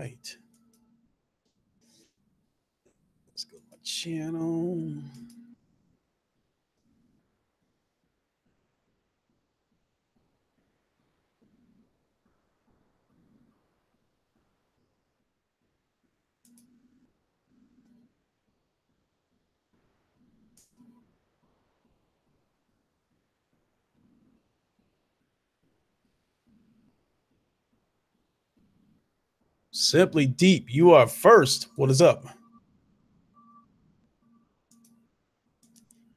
right. Let's go to my channel. Simply Deep, you are first. What is up? Let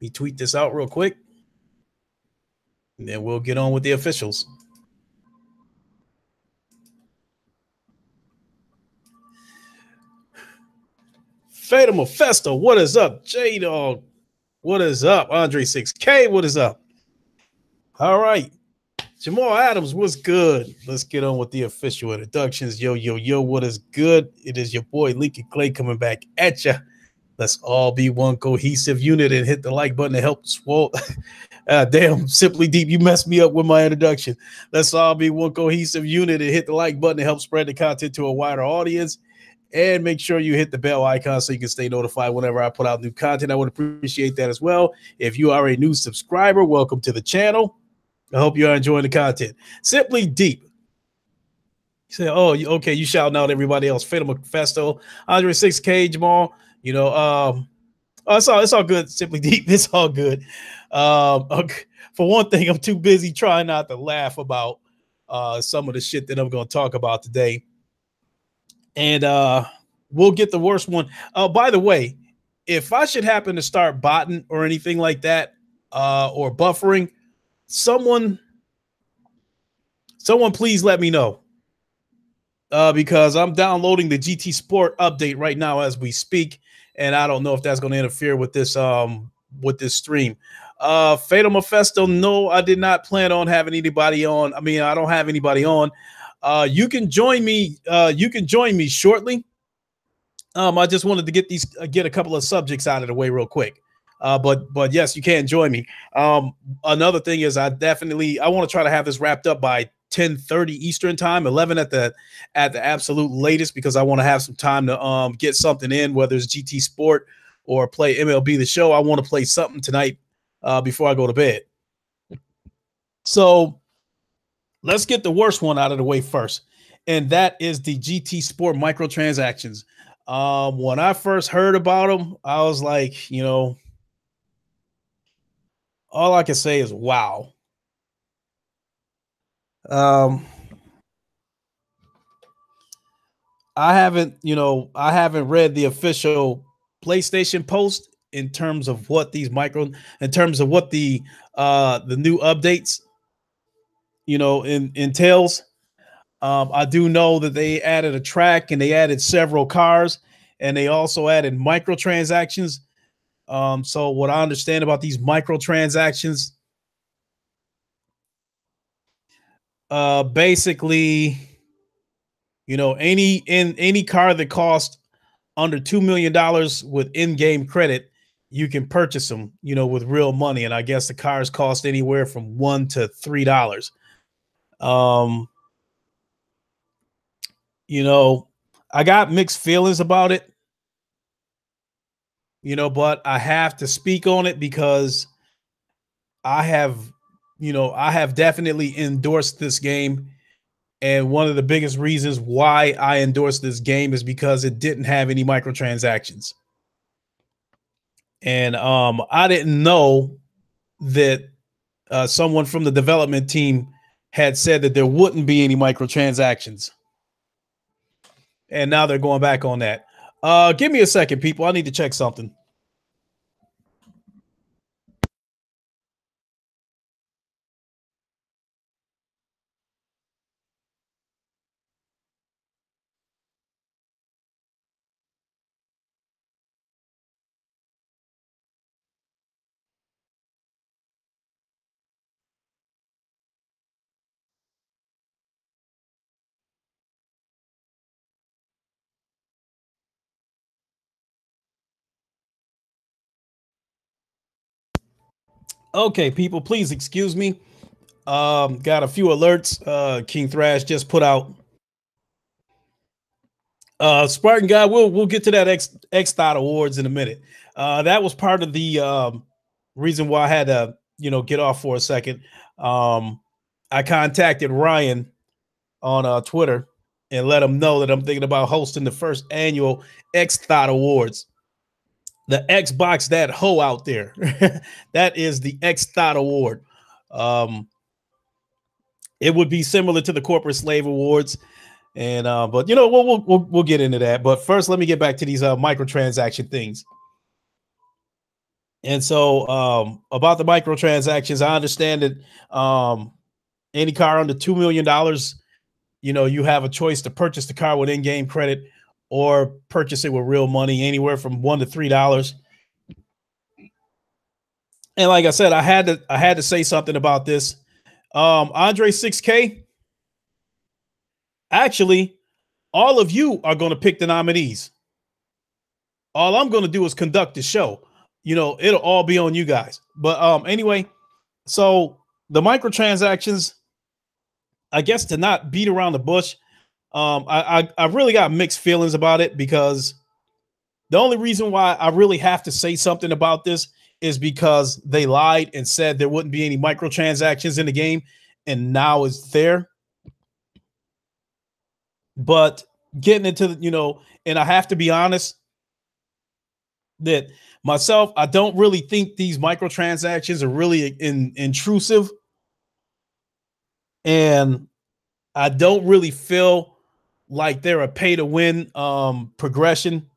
me tweet this out real quick, and then we'll get on with the officials. Fatal Mephisto, what is up? J-Dog, what is up? Andre 6K, what is up? All right. Jamal Adams, what's good? Let's get on with the official introductions. Yo, yo, yo, what is good? It is your boy Lincoln Clay coming back at you. Let's all be one cohesive unit and hit the like button to help swole. Damn, Simply Deep, you messed me up with my introduction. Let's all be one cohesive unit and hit the like button to help spread the content to a wider audience. And make sure you hit the bell icon so you can stay notified whenever I put out new content. I would appreciate that as well. If you are a new subscriber, welcome to the channel. I hope you are enjoying the content. Simply Deep. You say, oh, okay, you shouting out everybody else. Fatal Mephisto, Andre 6K, Jamal. You know, it's all good. Simply Deep, it's all good. For one thing, I'm too busy trying not to laugh about some of the shit that I'm going to talk about today. And we'll get the worst one. By the way, if I should happen to start botting or anything like that, or buffering, someone please let me know. Because I'm downloading the GT Sport update right now as we speak, and I don't know if that's going to interfere with this stream. Fatal Mephisto, no, I did not plan on having anybody on. I mean, I don't have anybody on. You can join me. You can join me shortly. I just wanted to get a couple of subjects out of the way real quick. But yes, you can join me. Another thing is I want to try to have this wrapped up by 10:30 Eastern time, 11 at the absolute latest, because I want to have some time to get something in, whether it's GT Sport or play MLB The Show. I want to play something tonight before I go to bed. So let's get the worst one out of the way first, and that is the GT Sport microtransactions. When I first heard about them, I was like, you know, all I can say is wow. I haven't read the official PlayStation post in terms of what the new updates, entails. I do know that they added a track and they added several cars, and they also added microtransactions. So what I understand about these microtransactions, basically, any car that costs under $2 million with in-game credit, you can purchase them, with real money. And I guess the cars cost anywhere from $1 to $3. I got mixed feelings about it, but I have to speak on it because I have definitely endorsed this game. And one of the biggest reasons why I endorsed this game is because it didn't have any microtransactions. And I didn't know that someone from the development team had said that there wouldn't be any microtransactions. And now they're going back on that. Give me a second, people. I need to check something. Okay, people, please excuse me. Got a few alerts. King Thrash just put out Spartan guy, we'll get to that X-THOT awards in a minute. That was part of the reason why I had to get off for a second. I contacted Ryan on Twitter and let him know that I'm thinking about hosting the first annual X-THOT awards. The Xbox that hoe out there. That is the X-THOT award. It would be similar to the corporate slave awards. And but we'll get into that. But first, let me get back to these microtransaction things. And so about the microtransactions, I understand that any car under $2 million, you have a choice to purchase the car with in-game credit or purchase it with real money, anywhere from $1 to $3. And like I said, I had to say something about this. Andre 6K, actually, all of you are going to pick the nominees. All I'm going to do is conduct the show. It'll all be on you guys. But anyway, so the microtransactions, I guess, to not beat around the bush, I really got mixed feelings about it, because the only reason why I really have to say something about this is because they lied and said there wouldn't be any microtransactions in the game, and now it's there. But getting into and I have to be honest that myself, I don't really think these microtransactions are really intrusive, and I don't really feel like they're a pay to win progression.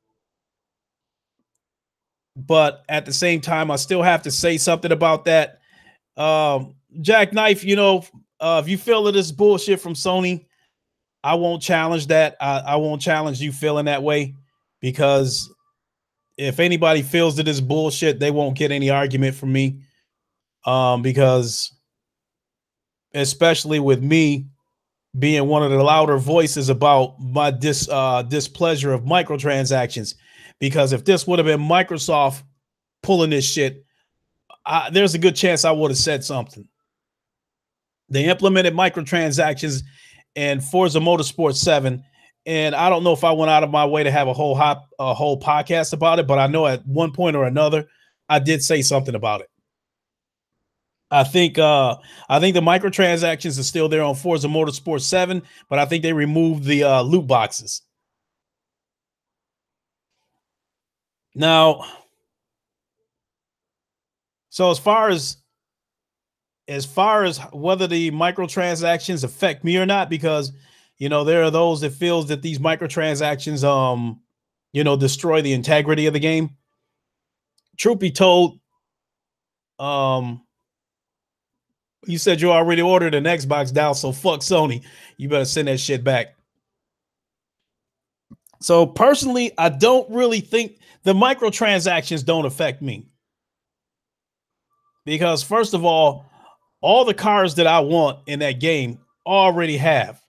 But at the same time, I still have to say something about that. Jackknife, if you feel that it's bullshit from Sony, I won't challenge that. I won't challenge you feeling that way, because if anybody feels that it's bullshit, they won't get any argument from me. Because especially with me being one of the louder voices about my displeasure of microtransactions, because if this would have been Microsoft pulling this shit, there's a good chance I would have said something. They implemented microtransactions in Forza Motorsport 7, and I don't know if I went out of my way to have a whole podcast about it, but I know at one point or another I did say something about it. I think the microtransactions are still there on Forza Motorsport 7, but I think they removed the loot boxes. Now, so as far as whether the microtransactions affect me or not, because there are those that feels that these microtransactions destroy the integrity of the game. Truth be told, you said you already ordered an Xbox, Dow, so fuck Sony. You better send that shit back. So personally, I don't really think the microtransactions don't affect me, because first of all the cars that I want in that game already have.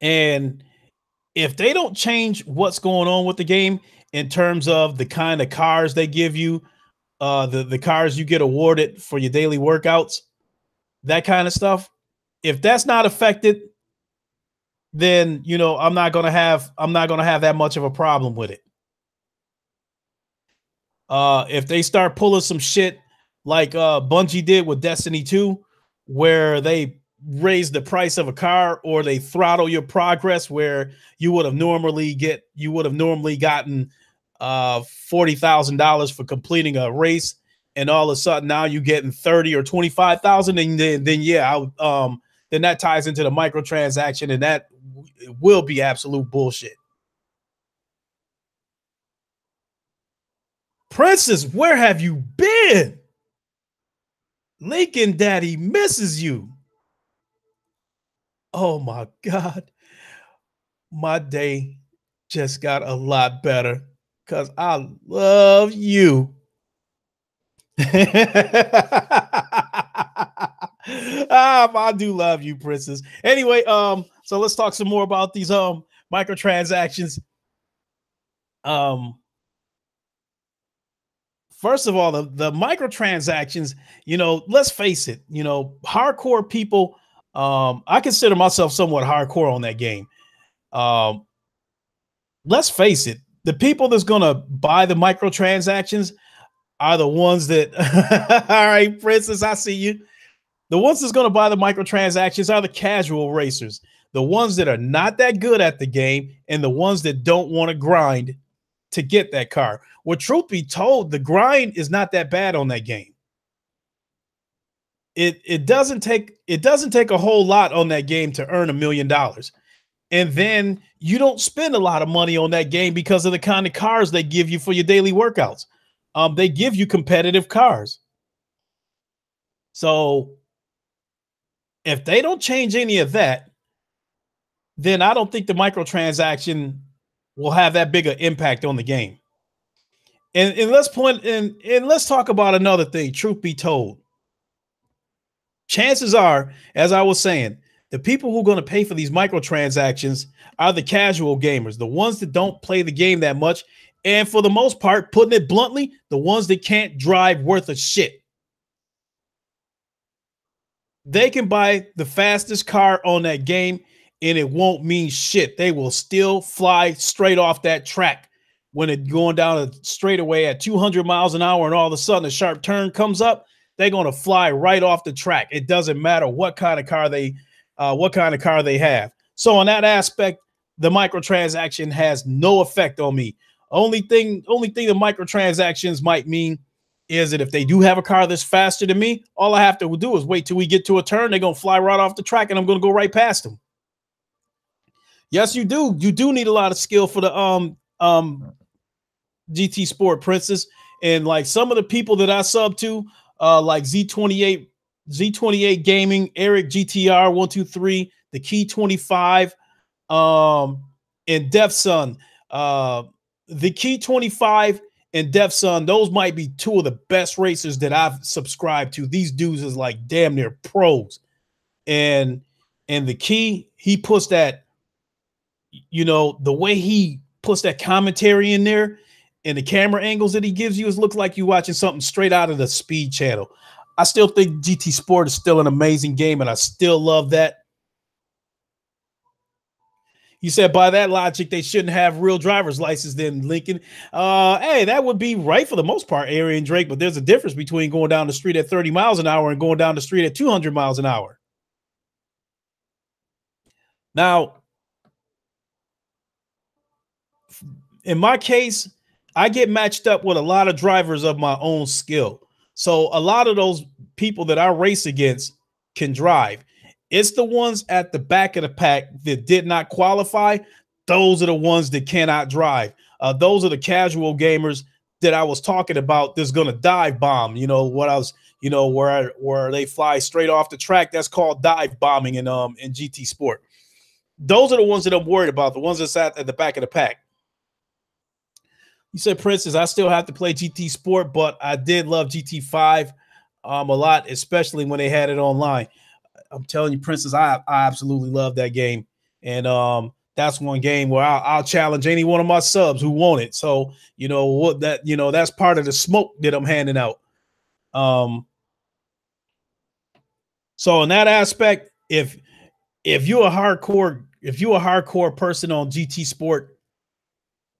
And if they don't change what's going on with the game in terms of the kind of cars they give you, the cars you get awarded for your daily workouts, that kind of stuff, if that's not affected, then I'm not gonna have that much of a problem with it. If they start pulling some shit like Bungie did with Destiny 2, where they raise the price of a car, or they throttle your progress, where you would have normally gotten $40,000 for completing a race, and all of a sudden now you're getting 30 or 25,000, and then that ties into the microtransaction, and that will be absolute bullshit. Princess, where have you been? Lincoln Daddy misses you. Oh my God. My day just got a lot better because I love you. I do love you, Princess. Anyway, so let's talk some more about these microtransactions. First of all, the microtransactions, let's face it, hardcore people, I consider myself somewhat hardcore on that game. Um, let's face it, the people that's gonna buy the microtransactions are the ones that all right, Princess, I see you. The ones that's gonna buy the microtransactions are the casual racers, the ones that are not that good at the game, and the ones that don't want to grind to get that car. Well, truth be told, the grind is not that bad on that game. It doesn't take a whole lot on that game to earn $1 million. And then you don't spend a lot of money on that game because of the kind of cars they give you for your daily workouts. They give you competitive cars. So if they don't change any of that, then I don't think the microtransaction will have that big an impact on the game. And let's talk about another thing. Truth be told, chances are, as I was saying, the people who are going to pay for these microtransactions are the casual gamers, the ones that don't play the game that much. And for the most part, putting it bluntly, the ones that can't drive worth a shit. They can buy the fastest car on that game and it won't mean shit. They will still fly straight off that track when it's going down a straightaway at 200 miles an hour and all of a sudden a sharp turn comes up. They're going to fly right off the track. It doesn't matter what kind of car they have. So on that aspect, the microtransaction has no effect on me. Only thing the microtransactions might mean is that if they do have a car that's faster than me, all I have to do is wait till we get to a turn. They're going to fly right off the track and I'm going to go right past them. Yes, you do. You do need a lot of skill for the GT Sport Princess. And like some of the people that I sub to, like Z28 Gaming, Eric GTR 123, the Key 25, and Def Sun. The Key 25 and Def Sun, those might be two of the best racers that I've subscribed to. These dudes is like damn near pros. And the Key, he puts that, you know, the way he puts that commentary in there and the camera angles that he gives you, it looks like you're watching something straight out of the Speed Channel. I still think GT Sport is still an amazing game, and I still love that. You said by that logic, they shouldn't have real driver's license then, Lincoln. Hey, that would be right for the most part, Arian Drake, but there's a difference between going down the street at 30 miles an hour and going down the street at 200 miles an hour. Now, in my case, I get matched up with a lot of drivers of my own skill. So a lot of those people that I race against can drive. It's the ones at the back of the pack that did not qualify. Those are the ones that cannot drive. Those are the casual gamers that I was talking about that's going to dive bomb. You know, what I was, you know, where they fly straight off the track. That's called dive bombing in GT Sport. Those are the ones that I'm worried about, the ones that sat at the back of the pack. You said, Princess, I still have to play GT Sport, but I did love GT5 a lot, especially when they had it online. I'm telling you, Princess, I absolutely love that game. And that's one game where I'll challenge any one of my subs who want it. So, you know, what that, you know, that's part of the smoke that I'm handing out. So in that aspect, if you're a hardcore person on GT Sport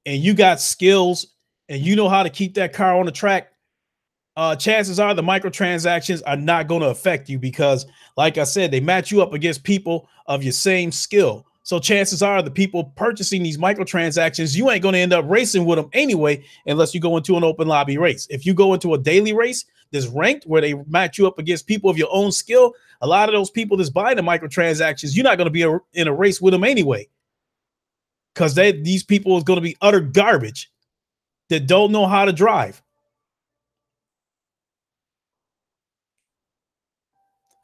and you got skills and you know how to keep that car on the track, chances are the microtransactions are not going to affect you because, like I said, they match you up against people of your same skill. So chances are the people purchasing these microtransactions, you ain't going to end up racing with them anyway, unless you go into an open lobby race. If you go into a daily race that's ranked where they match you up against people of your own skill, a lot of those people that's buying the microtransactions, you're not going to be in a race with them anyway, because these people is going to be utter garbage that don't know how to drive.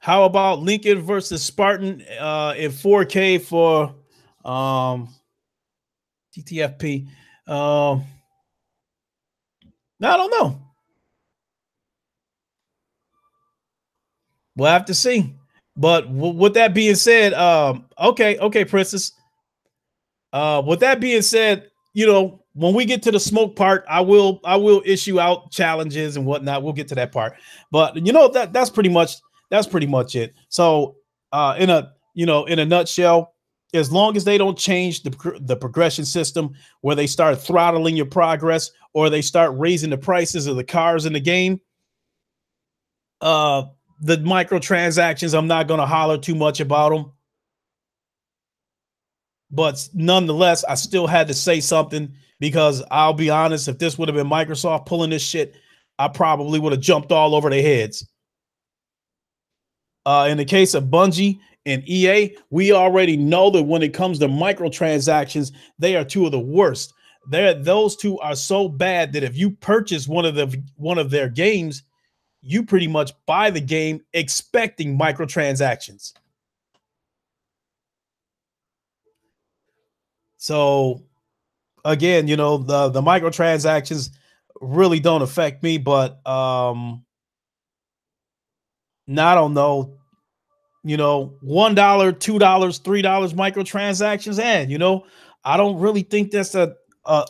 How about Lincoln versus Spartan in 4K for TTFP? I don't know. We'll have to see. But with that being said, okay, Princess. With that being said, you know, when we get to the smoke part, I will issue out challenges and whatnot. We'll get to that part. But you know, that's pretty much it. So in a nutshell, as long as they don't change the progression system where they start throttling your progress or they start raising the prices of the cars in the game, the microtransactions, I'm not going to holler too much about them. But nonetheless, I still had to say something because I'll be honest, if this would have been Microsoft pulling this shit, I probably would have jumped all over their heads. In the case of Bungie and EA, we already know that when it comes to microtransactions, they are two of the worst. Those two are so bad that if you purchase one of their games, you pretty much buy the game expecting microtransactions. So again, you know, the microtransactions really don't affect me, but now I don't know, you know, $1, $2, $3 microtransactions, and you know, I don't really think that's a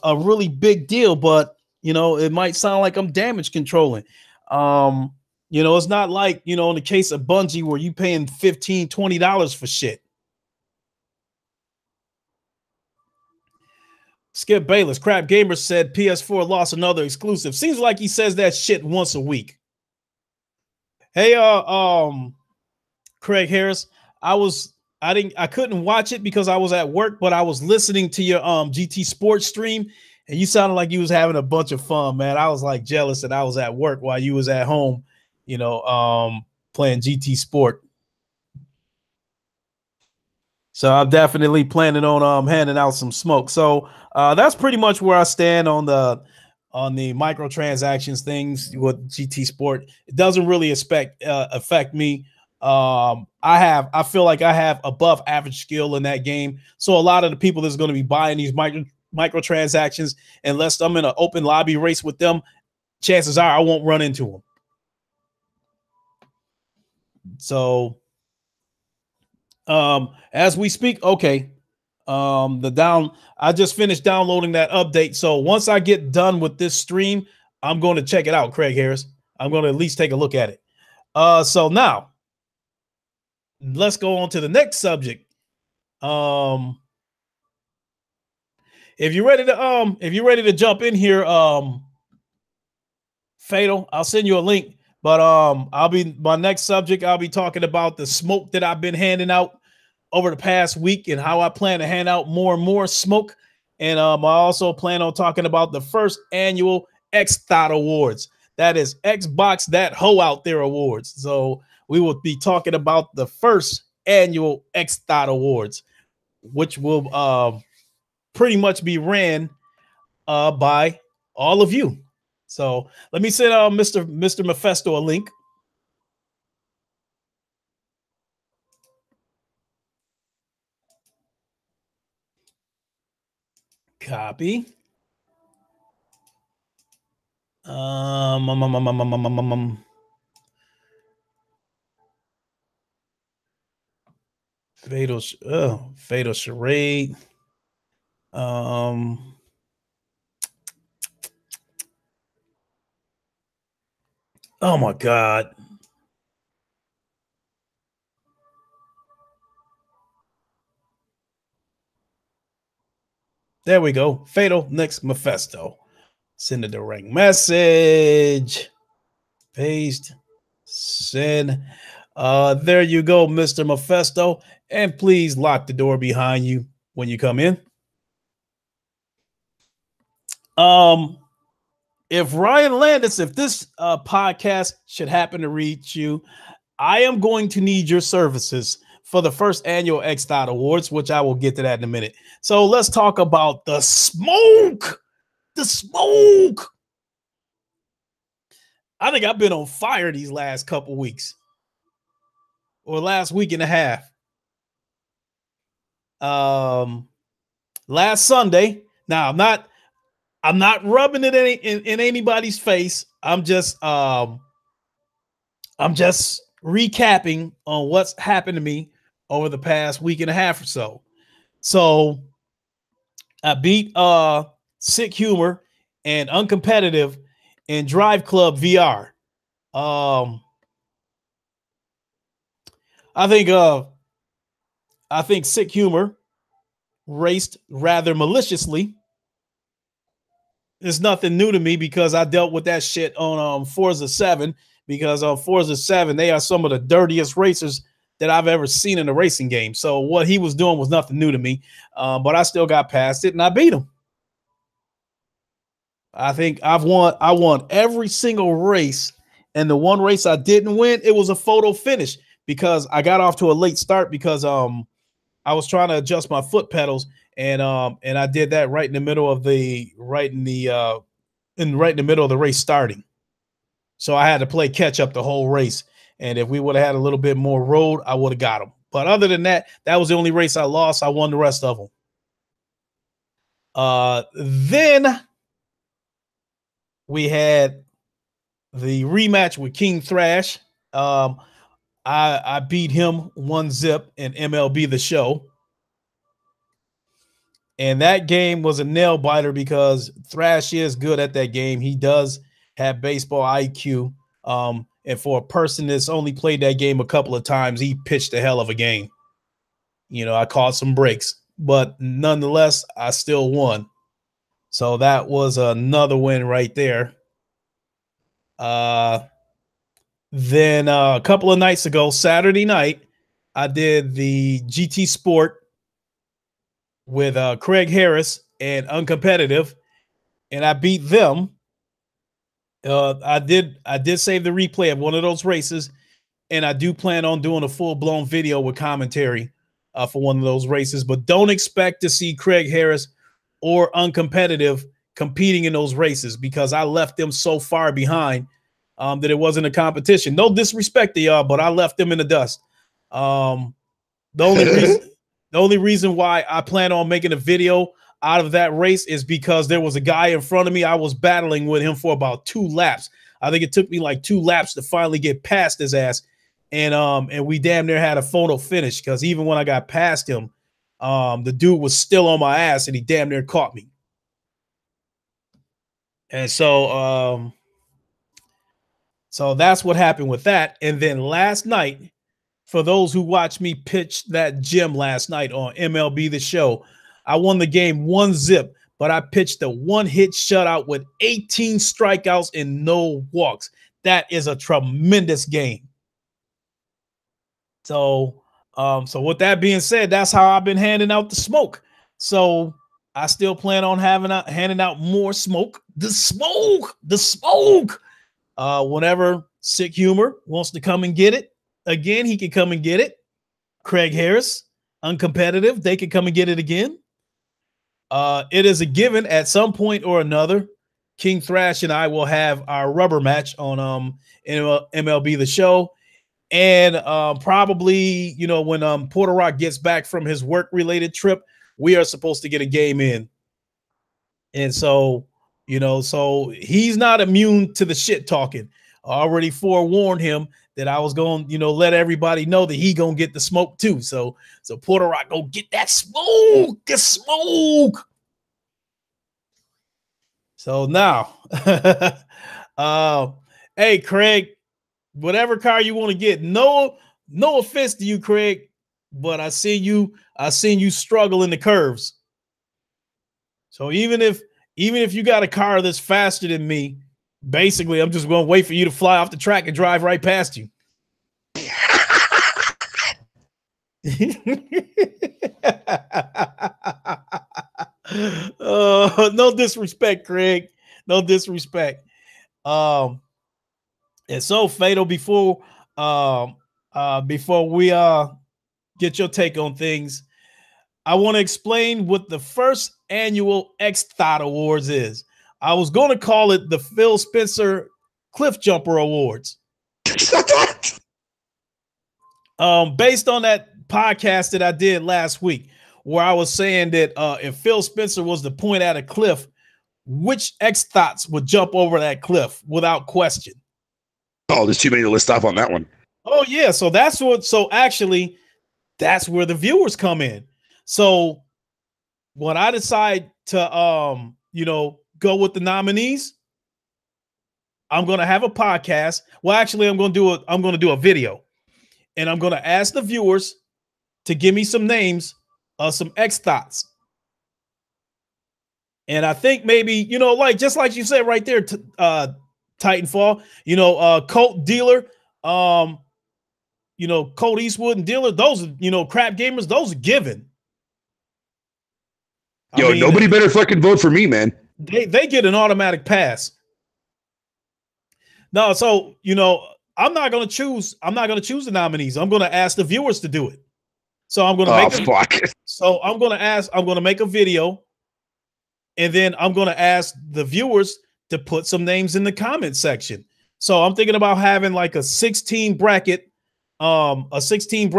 really big deal, but you know, it might sound like I'm damage controlling. You know, it's not like, you know, in the case of Bungie where you paying $15, $20 for shit. Skip Bayless, Crap Gamer said PS4 lost another exclusive. Seems like he says that shit once a week. Hey, Craig Harris, I couldn't watch it because I was at work, but I was listening to your GT Sports stream, and you sounded like you was having a bunch of fun, man. I was like jealous that I was at work while you was at home, you know, playing GT Sport. So I'm definitely planning on handing out some smoke. So that's pretty much where I stand on the microtransactions things with GT Sport. It doesn't really affect me. I feel like I have above average skill in that game. So a lot of the people that's going to be buying these microtransactions, unless I'm in an open lobby race with them, chances are I won't run into them. So as we speak, okay. I just finished downloading that update. So once I get done with this stream, I'm going to check it out, Craig Harris. I'm going to at least take a look at it. So now let's go on to the next subject. If you're ready to jump in here, Fatal, I'll send you a link. But my next subject, I'll be talking about the smoke that I've been handing out over the past week and how I plan to hand out more and more smoke. And I also plan on talking about the first annual X-THOT Awards. That is Xbox That Hoe Out There Awards. So we will be talking about the first annual X-THOT Awards, which will pretty much be ran by all of you. So let me send Mr. Mephisto a link. Copy. Fatal Charade. Oh my God. There we go. Fatal next Mephisto. Send a direct message. Paste. Send. There you go, Mr. Mephisto. And please lock the door behind you when you come in. If Ryan Landis, if this podcast should happen to reach you, I am going to need your services for the first annual X-THOT Awards, which I will get to that in a minute. So let's talk about the smoke. The smoke. I think I've been on fire these last couple weeks or last week and a half. Last Sunday. Now I'm not rubbing it in anybody's face. I'm just recapping on what's happened to me over the past week and a half or so. So I beat Sick Humor and Uncompetitive in Drive Club VR. I think Sick Humor raced rather maliciously. It's nothing new to me because I dealt with that shit on Forza 7, because on Forza 7, they are some of the dirtiest racers that I've ever seen in a racing game. So what he was doing was nothing new to me, but I still got past it and I beat him. I think I won every single race, and the one race I didn't win, it was a photo finish because I got off to a late start because I was trying to adjust my foot pedals, and I did that right in the middle of the right in the middle of the race starting. So I had to play catch up the whole race. And if we would have had a little bit more road, I would have got him. But other than that, that was the only race I lost. I won the rest of them. Then we had the rematch with King Thrash. I beat him 1-0 in MLB The Show. And that game was a nail biter because Thrash is good at that game. He does have baseball IQ. And for a person that's only played that game a couple of times, he pitched a hell of a game. You know, I caught some breaks, but nonetheless, I still won. So that was another win right there. Then a couple of nights ago, Saturday night, I did the GT Sport with Craig Harris and Uncompetitive, and I beat them. I did save the replay of one of those races, and I do plan on doing a full-blown video with commentary for one of those races, but don't expect to see Craig Harris or Uncompetitive competing in those races because I left them so far behind that it wasn't a competition. No disrespect to y'all, but I left them in the dust. The only reason why I plan on making a video out of that race is because there was a guy in front of me. I was battling with him for about 2 laps. I think it took me like 2 laps to finally get past his ass. And we damn near had a photo finish because even when I got past him, the dude was still on my ass and he damn near caught me. And so that's what happened with that. And then last night, for those who watched me pitch that gym last night on MLB The Show, I won the game 1-0, but I pitched a 1-hit shutout with 18 strikeouts and no walks. That is a tremendous game. So with that being said, that's how I've been handing out the smoke. So I still plan on handing out more smoke. The smoke. Whenever Sick Humor wants to come and get it, again, he can come and get it. Craig Harris, Uncompetitive, they can come and get it again. It is a given at some point or another. King Thrash and I will have our rubber match on MLB The Show. And probably, you know, when Porter Rock gets back from his work-related trip, we are supposed to get a game in. And so, you know, so he's not immune to the shit talking. I already forewarned him that I was going to, you know, let everybody know that he going to get the smoke too. So Porter Rock go get that smoke, the smoke. So now, hey, Craig, whatever car you want to get, no offense to you, Craig, but I seen you struggle in the curves. So even if you got a car that's faster than me, basically I'm just going to wait for you to fly off the track and drive right past you. No disrespect, Craig. No disrespect. And so Fatal, before we get your take on things, I want to explain what the first annual X-THOT Awards is. I was going to call it the Phil Spencer Cliff Jumper Awards. Based on that podcast that I did last week, where I was saying that if Phil Spencer was to point at a cliff, which X-THOTs would jump over that cliff without question? Oh, there's too many to list off on that one. Oh, yeah. So actually, that's where the viewers come in. So when I decide to, go with the nominees, I'm going to have a podcast. Well, actually, I'm going to do a video, and I'm going to ask the viewers to give me some names of some X-THOTs And I think maybe, you know, like just like you said right there, Titanfall, you know, Colt Dealer, you know, Colt Eastwood and Dealer, those are, you know, crap gamers, those are given. Yo, nobody better fucking vote for me, man. They get an automatic pass. No, so you know, I'm not gonna choose the nominees. I'm gonna ask the viewers to do it. So I'm gonna I'm gonna make a video, and then I'm gonna ask the viewers to put some names in the comment section. So I'm thinking about having like a 16 bracket, 16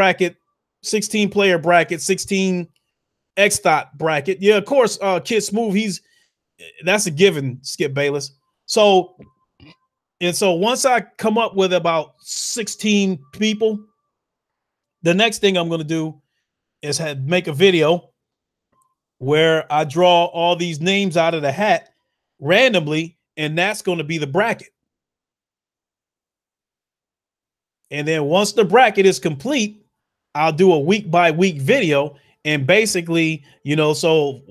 player bracket, 16 X-THOT bracket. Yeah, of course, Kid Smooth, that's a given, Skip Bayless. So once I come up with about 16 people, the next thing I'm going to do is make a video where I draw all these names out of the hat randomly, and that's going to be the bracket. And then once the bracket is complete, I'll do a week by week video. And basically, you know, so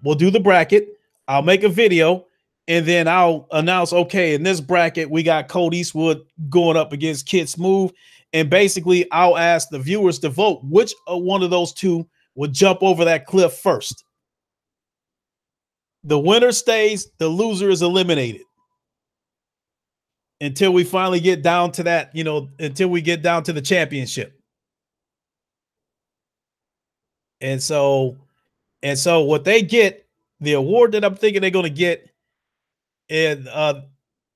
we'll do the bracket. I'll make a video, and then I'll announce, okay, in this bracket, we got Colt Eastwood going up against Kid Smooth. And basically, I'll ask the viewers to vote which one of those two would jump over that cliff first. The winner stays, the loser is eliminated. Until we finally get down to that, you know, until we get down to the championship. And so what they get, the award that I'm thinking they're going to get, and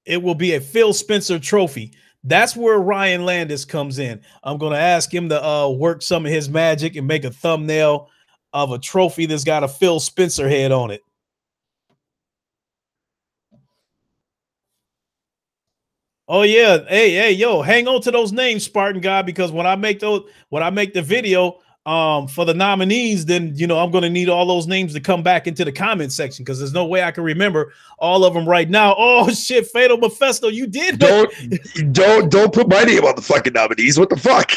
it will be a Phil Spencer trophy. That's where Ryan Landis comes in. I'm going to ask him to work some of his magic and make a thumbnail of a trophy that's got a Phil Spencer head on it. Oh yeah, hey, yo, hang on to those names, Spartan God, because when I make the video for the nominees, then you know I'm going to need all those names to come back into the comment section because there's no way I can remember all of them right now. Oh shit, Fatal Mephisto, you did don't put my name on the fucking nominees. What the fuck?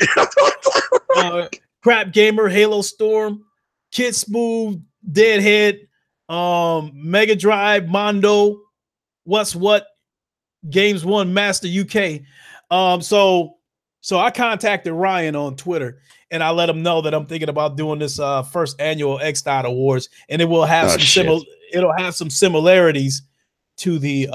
Crap Gamer, Halo Storm, Kid Smooth, Deadhead, Mega Drive, Mondo, What's What, Games One, Master UK. So I contacted Ryan on Twitter and I let him know that I'm thinking about doing this first annual X-THOT Awards, and it will have it'll have some similarities to the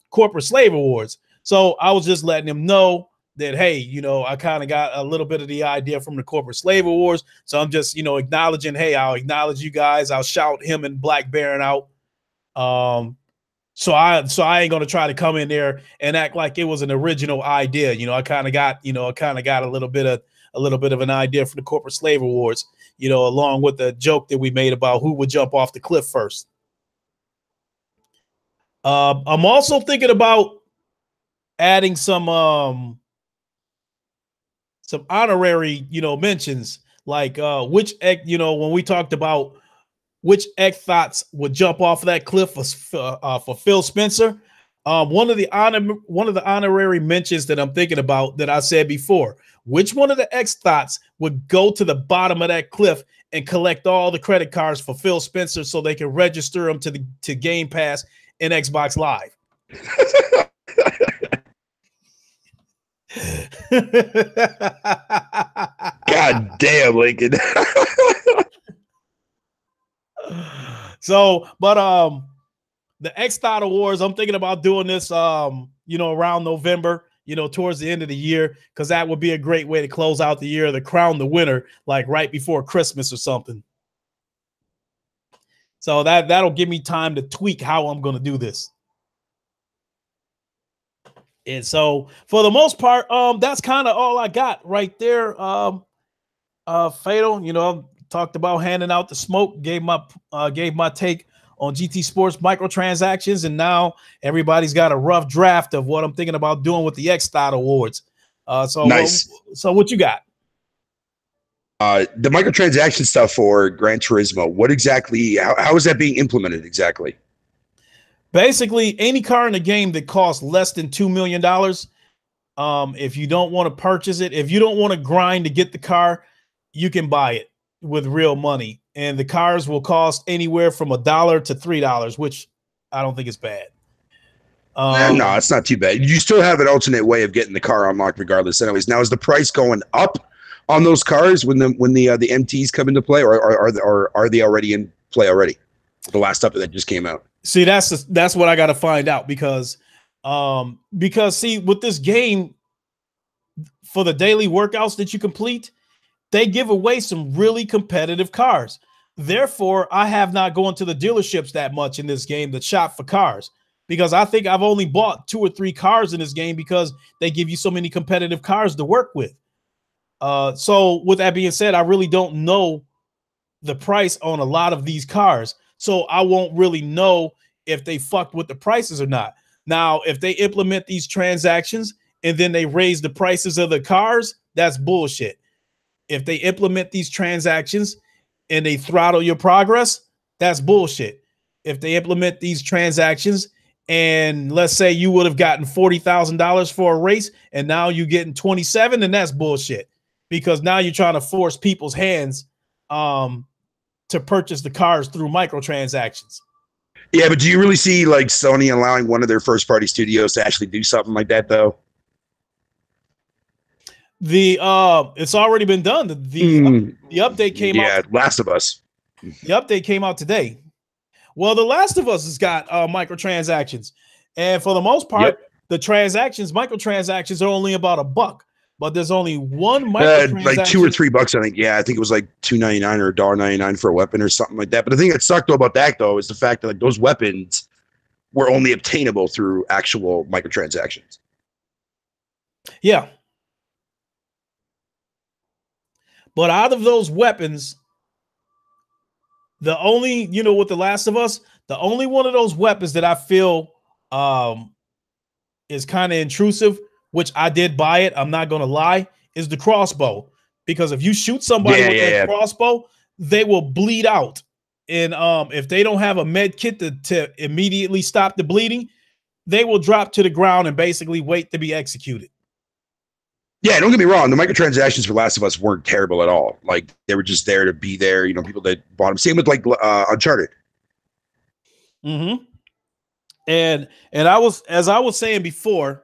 Corporate Slave Awards. So I was just letting him know that, hey, you know, I kind of got a little bit of the idea from the Corporate Slave Awards. So I'm just, you know, acknowledging, hey, I'll acknowledge you guys. I'll shout him and Black Baron out. So I ain't gonna try to come in there and act like it was an original idea. You know, I kind of got a little bit of an idea for the Corporate Slave Awards, you know, along with the joke that we made about who would jump off the cliff first. I'm also thinking about adding some honorary, you know, mentions like which, you know, when we talked about which X-THOTs would jump off of that cliff for Phil Spencer. One of the honorary mentions that I'm thinking about that I said before, which one of the X-THOTs would go to the bottom of that cliff and collect all the credit cards for Phil Spencer so they can register them to Game Pass and Xbox Live? God damn, Lincoln. So, but the X-THOT Awards, I'm thinking about doing this you know, around November, you know, towards the end of the year, because that would be a great way to close out the year, to crown the winner, like right before Christmas or something. So that'll give me time to tweak how I'm going to do this. And so for the most part, that's kind of all I got right there. Fatal, you know, talked about handing out the smoke, gave my take on GT Sports microtransactions, and now everybody's got a rough draft of what I'm thinking about doing with the X-THOT Awards. So nice. So what you got? The microtransaction stuff for Gran Turismo. What exactly? How is that being implemented exactly? Basically, any car in the game that costs less than $2 million, if you don't want to purchase it, if you don't want to grind to get the car, you can buy it. with real money, and the cars will cost anywhere from $1 to $3, which I don't think is bad. No, it's not too bad. You still have an alternate way of getting the car unlocked, regardless. Anyways, now is the price going up on those cars when the MTs come into play, or are they already in play already? The last update that just came out. See, that's what I got to find out because see, with this game, for the daily workouts that you complete, they give away some really competitive cars. Therefore, I have not gone to the dealerships that much in this game to shop for cars, because I think I've only bought 2 or 3 cars in this game because they give you so many competitive cars to work with. So with that being said, I really don't know the price on a lot of these cars. So I won't really know if they fucked with the prices or not. Now, if they implement these transactions and then they raise the prices of the cars, that's bullshit. If they implement these transactions and they throttle your progress, that's bullshit. If they implement these transactions and let's say you would have gotten $40,000 for a race and now you're getting 27, then that's bullshit, because now you're trying to force people's hands to purchase the cars through microtransactions. Yeah, but do you really see like Sony allowing one of their first party studios to actually do something like that though? It's already been done. The update came out. Yeah, Last of Us. The update came out today. Well, The Last of Us has got microtransactions, and for the most part, the microtransactions are only about $1, but there's only one microtransaction. Like $2 or $3, I think. Yeah, I think it was like $2.99 or $1.99 for a weapon or something like that. But the thing that sucked about that though is the fact that like those weapons were only obtainable through actual microtransactions. Yeah. But out of those weapons, the only, with The Last of Us, the only one of those weapons that I feel is kind of intrusive, which I did buy it, I'm not going to lie, is the crossbow. Because if you shoot somebody with that crossbow, they will bleed out. And if they don't have a med kit to immediately stop the bleeding, they will drop to the ground and basically wait to be executed. Yeah, don't get me wrong. The microtransactions for Last of Us weren't terrible at all. Like they were just there to be there. People that bought them. Same with like Uncharted. Mm-hmm. And I was saying before,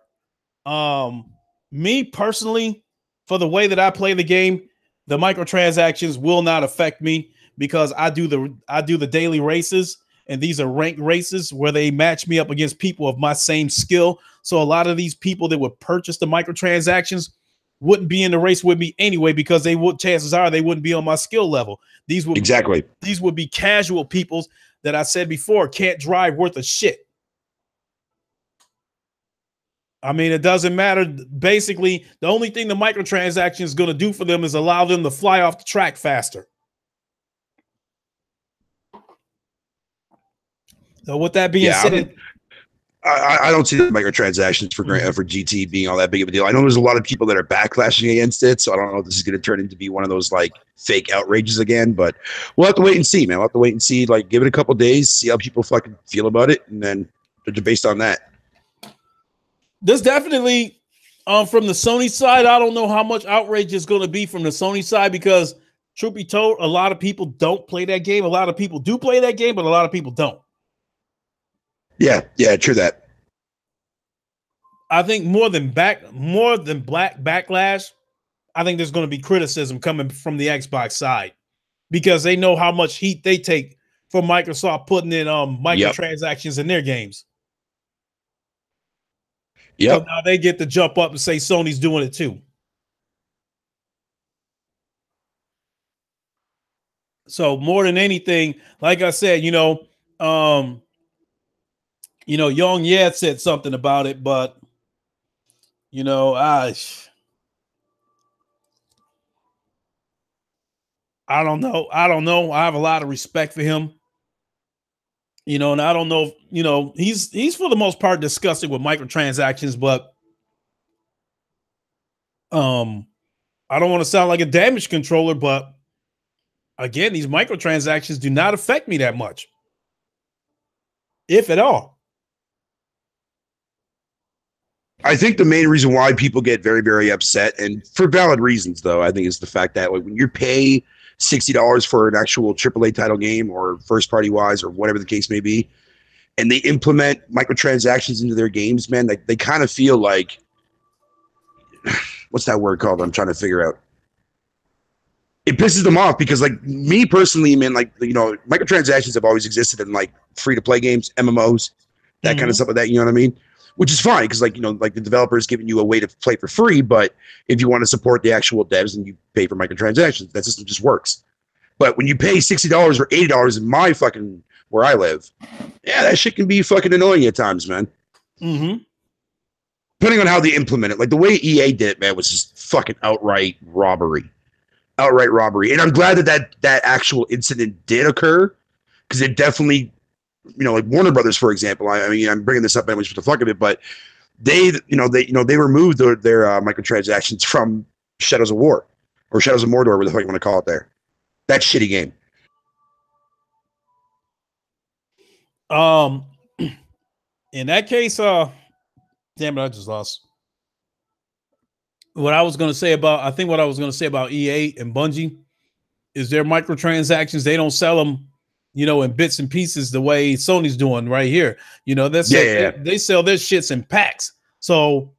me personally, for the way that I play the game, the microtransactions will not affect me because I do the daily races, and these are ranked races where they match me up against people of my same skill. So a lot of these people that would purchase the microtransactions wouldn't be in the race with me anyway, because chances are they wouldn't be on my skill level. These would be casual peoples that I said before can't drive worth a shit. I mean, it doesn't matter. Basically, the only thing the microtransaction is going to do for them is allow them to fly off the track faster. So with that being said, I don't see the microtransactions for GT being all that big of a deal. I know there's a lot of people that are backlashing against it, so I don't know if this is going to turn into be one of those like fake outrages again. But we'll have to wait and see, man. We'll have to wait and see. Like, give it a couple days, see how people fucking feel about it, and then judge based on that. This definitely, from the Sony side, I don't know how much outrage is going to be from the Sony side, because truth be told, a lot of people don't play that game. A lot of people do play that game, but a lot of people don't. Yeah, true that. I think more than backlash, I think there's going to be criticism coming from the Xbox side, because they know how much heat they take for Microsoft putting in microtransactions in their games. Yeah. So now they get to jump up and say Sony's doing it too. So more than anything, like I said, Young Yed said something about it, but I don't know. I have a lot of respect for him. And I don't know if, he's for the most part disgusted with microtransactions, but I don't want to sound like a damage controller, but again, these microtransactions do not affect me that much, if at all. I think the main reason why people get very, very upset, and for valid reasons, though, I think is the fact that like, when you pay $60 for an actual AAA title game or first party wise or whatever the case may be, and they implement microtransactions into their games, man, they kind of feel like what's that word called? I'm trying to figure out. It pisses them off because, like me personally, man, like microtransactions have always existed in like free to play games, MMOs, that kind of stuff like that. You know what I mean? Which is fine because, like the developer is giving you a way to play for free. But if you want to support the actual devs, then you pay for microtransactions. That system just works. But when you pay $60 or $80 in my fucking where I live, yeah, that shit can be fucking annoying at times, man. Mm-hmm. Depending on how they implement it, like the way EA did it, man, was just fucking outright robbery. Outright robbery. And I'm glad that actual incident did occur because it definitely, like Warner Brothers, for example. I mean, I'm bringing this up anyways for the fuck of it, but they removed their microtransactions from Shadows of War or Shadows of Mordor, whatever the fuck you want to call it there. That shitty game. In that case, damn it, I just lost. What I was going to say about EA and Bungie is their microtransactions. They don't sell them, in bits and pieces the way Sony's doing right here. They sell their shits in packs. So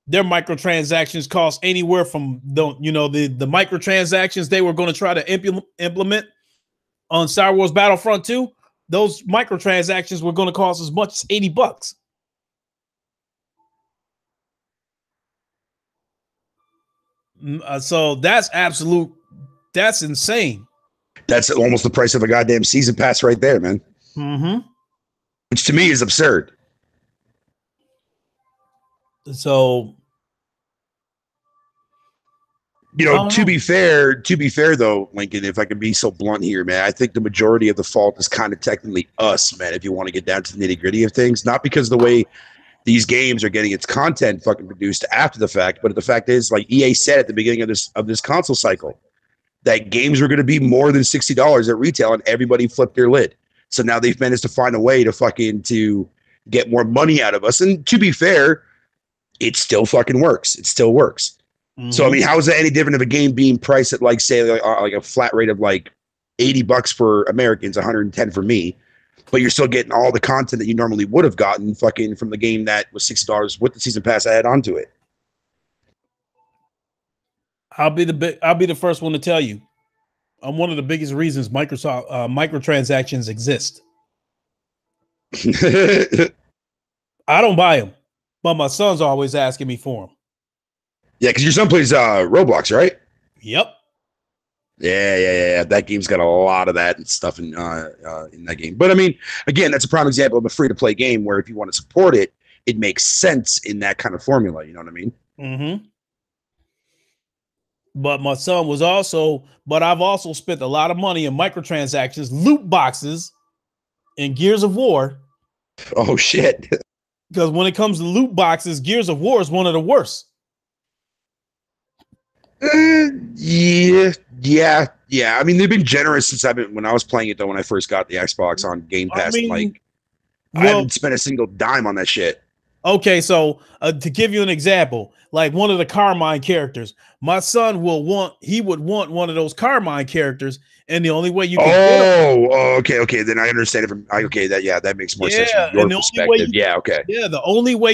their microtransactions cost anywhere from the microtransactions they were going to try to implement on Star Wars Battlefront 2. Those microtransactions were going to cost as much as $80. So that's insane. That's almost the price of a goddamn season pass right there, man. Mm-hmm. Which to me is absurd. So, to be fair though, Lincoln, if I can be so blunt here, man, I think the majority of the fault is kind of technically us, man, if you want to get down to the nitty gritty of things, not because the way these games are getting its content fucking produced after the fact, but the fact is, like EA said at the beginning of this console cycle, that games were going to be more than $60 at retail, and everybody flipped their lid. So now they've managed to find a way to get more money out of us. And to be fair, it still fucking works. It still works. Mm-hmm. So I mean, how is that any different of a game being priced at like a flat rate of like $80 for Americans, 110 for me? But you're still getting all the content that you normally would have gotten fucking from the game that was $60 with the season pass add onto it. I'll be the first one to tell you, I'm one of the biggest reasons microtransactions exist. I don't buy them, but my son's always asking me for them. Yeah, because your son plays Roblox, right? Yep. Yeah. That game's got a lot of that and stuff in that game. But I mean, again, that's a prime example of a free-to-play game where if you want to support it, it makes sense in that kind of formula. You know what I mean? Mm-hmm. But my son I've also spent a lot of money in microtransactions, loot boxes, and Gears of War. Oh, shit. Because when it comes to loot boxes, Gears of War is one of the worst. Yeah. I mean, they've been generous when I was playing it though. When I first got the Xbox on Game Pass, I haven't spent a single dime on that shit. Okay, so to give you an example, like one of the Carmine characters, my son would want one of those Carmine characters, and the only way you can okay, then I understand it that makes more sense from your perspective. The only way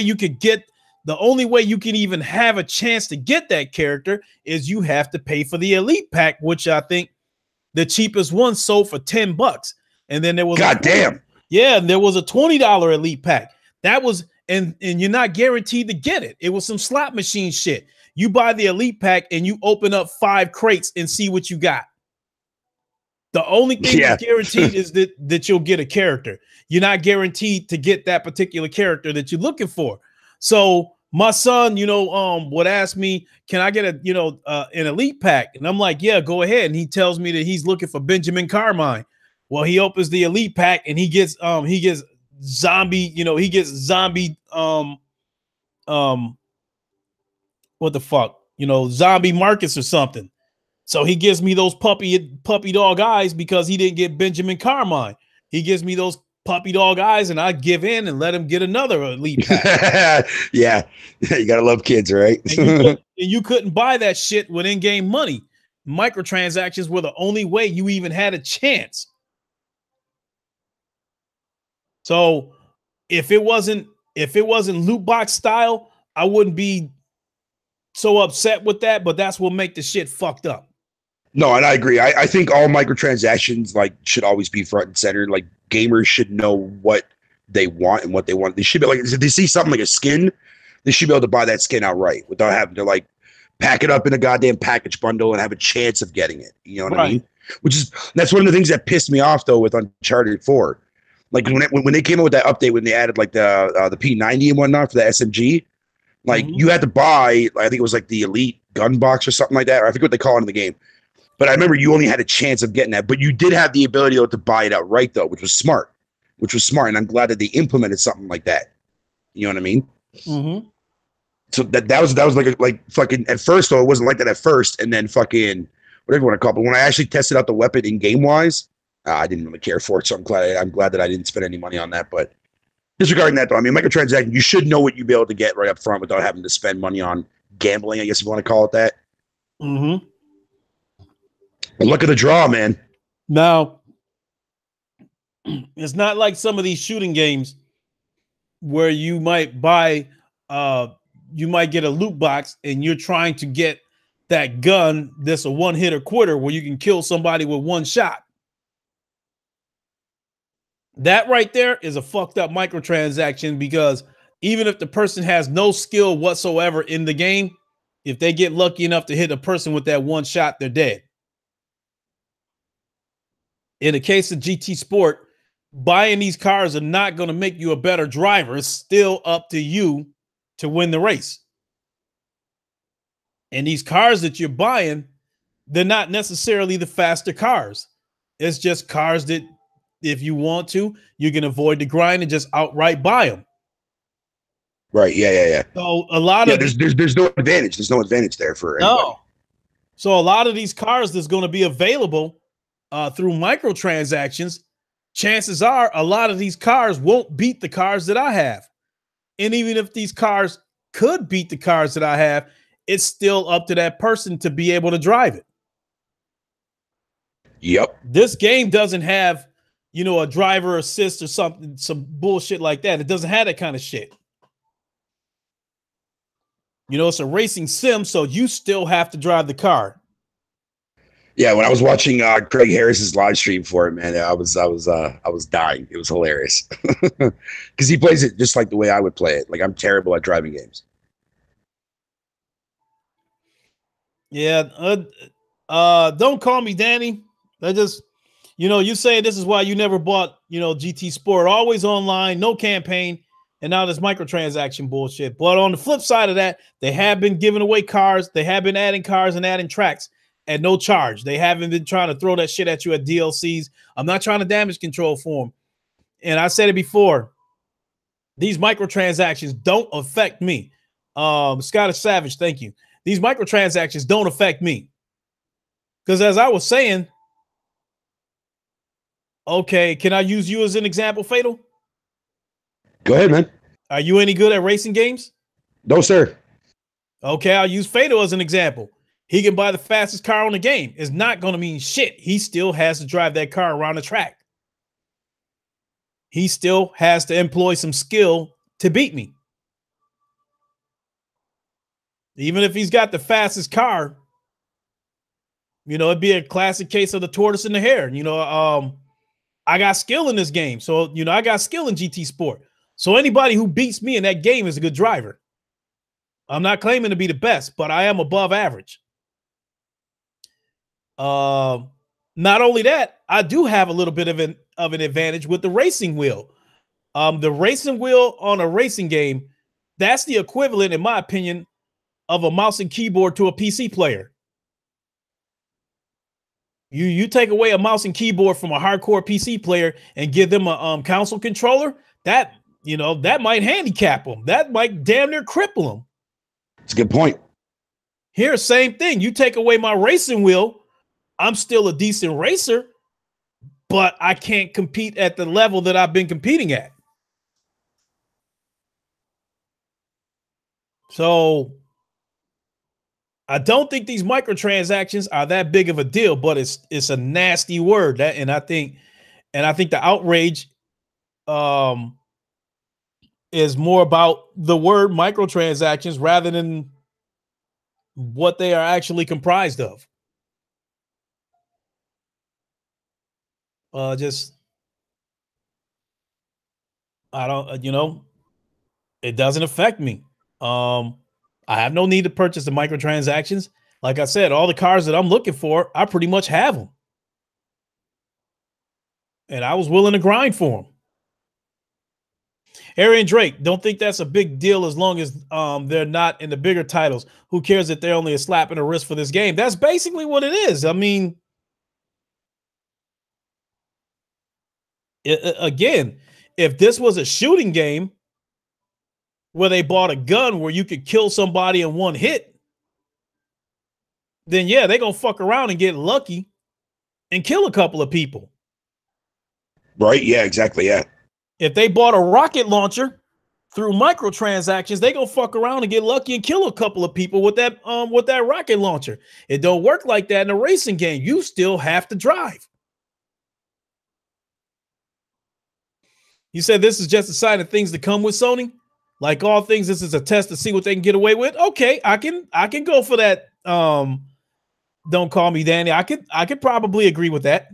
you can even have a chance to get that character is you have to pay for the elite pack, which I think the cheapest one sold for $10. And then there was and there was a $20 elite pack. That was and you're not guaranteed to get it. It was some slot machine shit. You buy the elite pack and you open up 5 crates and see what you got. The only thing that's guaranteed is that you'll get a character. You're not guaranteed to get that particular character that you're looking for. So my son, would ask me, can I get an elite pack? And I'm like, yeah, go ahead. And he tells me that he's looking for Benjamin Carmine. Well, he opens the elite pack and he gets zombie, what the fuck, zombie Marcus or something. So he gives me those puppy dog eyes because he didn't get Benjamin Carmine. He gives me those puppy dog eyes, and I'd give in and let him get another elite pack. Yeah, you gotta love kids, right? And you couldn't buy that shit with in-game money. Microtransactions were the only way you even had a chance. So if it wasn't loot box style, I wouldn't be so upset with that, but that's what make the shit fucked up. No, and I agree. I think all microtransactions like should always be front and center. Like gamers should know what they want and what they want. They should be like, if they see something like a skin, they should be able to buy that skin outright without having to like pack it up in a goddamn package bundle and have a chance of getting it. You know what I mean? That's one of the things that pissed me off though with Uncharted 4. Like when they came out with that update, when they added like the P90 and whatnot for the SMG, like you had to buy, I think it was like the elite gun box or something like that, or I forget what they call it in the game. But I remember you only had a chance of getting that, but you did have the ability to buy it outright though, which was smart. And I'm glad that they implemented something like that. You know what I mean? Mm-hmm. So that was like fucking at first though, it wasn't like that at first, and then fucking whatever you want to call it. But when I actually tested out the weapon in game wise, I didn't really care for it. So I'm glad that I didn't spend any money on that. But disregarding that though, I mean, microtransaction, you should know what you'd be able to get right up front without having to spend money on gambling, I guess if you want to call it that. Mm-hmm. But look at the draw, man. Now, it's not like some of these shooting games where you might buy, you might get a loot box and you're trying to get that gun that's a one-hitter quitter where you can kill somebody with one shot. That right there is a fucked up microtransaction, because even if the person has no skill whatsoever in the game, if they get lucky enough to hit a person with that one shot, they're dead. In the case of GT Sport, buying these cars are not going to make you a better driver. It's still up to you to win the race. And these cars that you're buying, they're not necessarily the faster cars. It's just cars that, if you want to, you can avoid the grind and just outright buy them. Right. Yeah. So a lot of there's no advantage. There's no advantage there for anybody. No. So a lot of these cars that's going to be available through microtransactions, chances are a lot of these cars won't beat the cars that I have. And even if these cars could beat the cars that I have, it's still up to that person to be able to drive it. Yep. This game doesn't have, a driver assist or something, some bullshit like that. It doesn't have that kind of shit. It's a racing sim, so you still have to drive the car. Yeah, when I was watching Craig Harris's live stream for it, man, I was dying. It was hilarious because he plays it just like the way I would play it. Like, I'm terrible at driving games. Yeah, don't call me Danny. I just, you say this is why you never bought, GT Sport. Always online, no campaign, and now this microtransaction bullshit. But on the flip side of that, they have been giving away cars. They have been adding cars and adding tracks at no charge. They haven't been trying to throw that shit at you at DLCs. I'm not trying to damage control for them. And I said it before, these microtransactions don't affect me. Scottish Savage, thank you. These microtransactions don't affect me. Because as I was saying, okay, can I use you as an example, Fatal? Go ahead, man. Are you any good at racing games? No, sir. Okay, I'll use Fatal as an example. He can buy the fastest car on the game. It's not going to mean shit. He still has to drive that car around the track. He still has to employ some skill to beat me. Even if he's got the fastest car, it'd be a classic case of the tortoise and the hare. I got skill in this game. So, I got skill in GT Sport. So anybody who beats me in that game is a good driver. I'm not claiming to be the best, but I am above average. Not only that, I do have a little bit of an advantage with the racing wheel. The racing wheel on a racing game, that's the equivalent, in my opinion, of a mouse and keyboard to a PC player. You take away a mouse and keyboard from a hardcore PC player and give them a console controller, that might handicap them. That might damn near cripple them. It's a good point. Here, same thing. You take away my racing wheel, I'm still a decent racer, but I can't compete at the level that I've been competing at. So I don't think these microtransactions are that big of a deal, but it's a nasty word. And I think the outrage is more about the word microtransactions rather than what they are actually comprised of. I don't, it doesn't affect me. I have no need to purchase the microtransactions. Like I said, all the cars that I'm looking for, I pretty much have them. And I was willing to grind for them. Arian Drake, don't think that's a big deal as long as they're not in the bigger titles. Who cares if they're only a slap in the wrist for this game? That's basically what it is. I mean, again, if this was a shooting game where they bought a gun where you could kill somebody in one hit, then yeah, they're going to fuck around and get lucky and kill a couple of people. Right? Yeah, exactly. Yeah. If they bought a rocket launcher through microtransactions, they gonna fuck around and get lucky and kill a couple of people with that rocket launcher. It don't work like that in a racing game. You still have to drive. You said this is just a sign of things to come with Sony. Like all things, this is a test to see what they can get away with. Okay, I can go for that. Don't call me Danny. I could probably agree with that.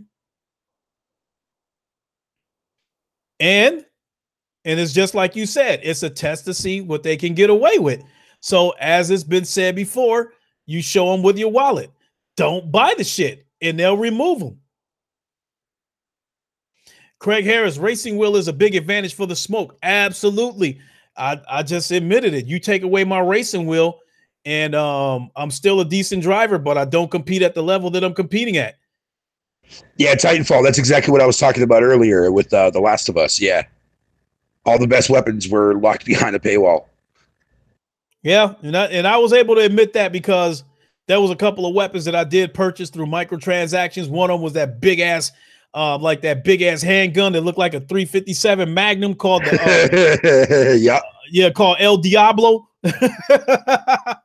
And it's just like you said, it's a test to see what they can get away with. So as it's been said before, you show them with your wallet. Don't buy the shit and they'll remove them. Craig Harris, racing wheel is a big advantage for the smoke. Absolutely. I just admitted it. You take away my racing wheel and I'm still a decent driver, but I don't compete at the level that I'm competing at. Yeah, Titanfall. That's exactly what I was talking about earlier with The Last of Us. Yeah. All the best weapons were locked behind a paywall. Yeah, and I was able to admit that because there was a couple of weapons that I did purchase through microtransactions. One of them was that big ass handgun that looked like a 357 Magnum called the called El Diablo. I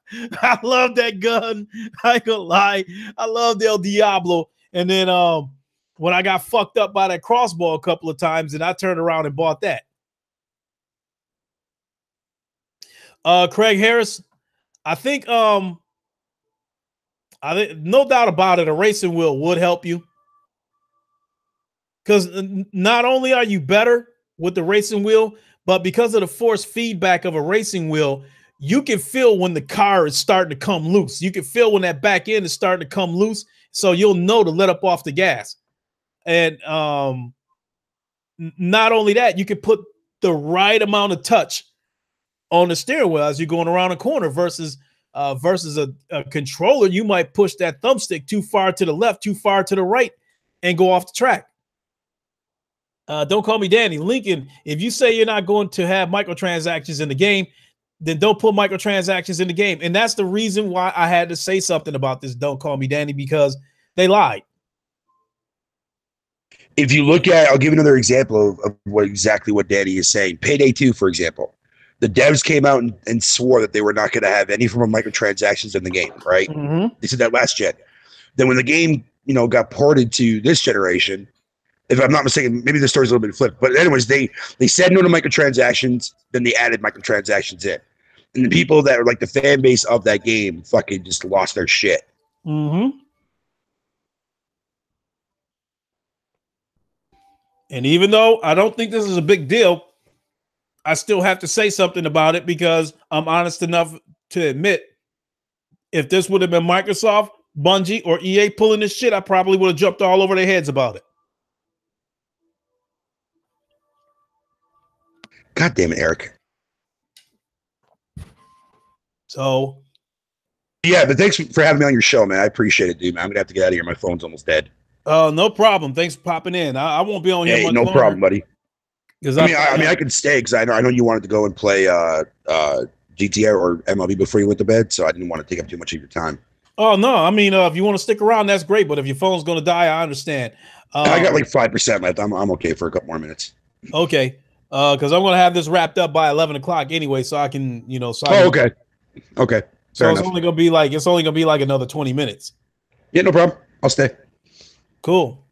love that gun. I ain't gonna lie, I loved El Diablo. And then when I got fucked up by that crossbow a couple of times, and I turned around and bought that. Craig Harris, I think no doubt about it, a racing wheel would help you. Because not only are you better with the racing wheel, but because of the force feedback of a racing wheel, you can feel when the car is starting to come loose. You can feel when that back end is starting to come loose. So you'll know to let up off the gas. And not only that, you can put the right amount of touch on the steering wheel as you're going around a corner versus a controller. You might push that thumbstick too far to the left, too far to the right, and go off the track. Don't call me Danny. Lincoln, if you say you're not going to have microtransactions in the game, then don't put microtransactions in the game. And that's the reason why I had to say something about this. Don't call me Danny, because they lied. If you look at, I'll give another example of exactly what Danny is saying. Payday 2, for example. The devs came out and swore that they were not going to have any form of microtransactions in the game, right? Mm-hmm. They said that last gen. Then when the game, got ported to this generation, if I'm not mistaken, maybe the story's a little bit flipped. But anyways, they said no to microtransactions, then they added microtransactions in. And the people that are like the fan base of that game fucking just lost their shit. Mm-hmm. And even though I don't think this is a big deal, I still have to say something about it because I'm honest enough to admit if this would have been Microsoft, Bungie, or EA pulling this shit, I probably would have jumped all over their heads about it. God damn it, Eric. So, yeah, but thanks for having me on your show, man. I appreciate it, dude. Man. I'm gonna have to get out of here. My phone's almost dead. No problem. Thanks for popping in. I won't be on here much longer. No problem, buddy. I could stay because I know you wanted to go and play GTA or MLB before you went to bed, so I didn't want to take up too much of your time. Oh no, I mean, if you want to stick around, that's great. But if your phone's going to die, I understand. I got like 5% left. I'm okay for a couple more minutes. Okay, because I'm going to have this wrapped up by 11 o'clock anyway, so I can, Okay. Okay. So it's only going to be like another 20 minutes. Yeah, no problem. I'll stay. Cool.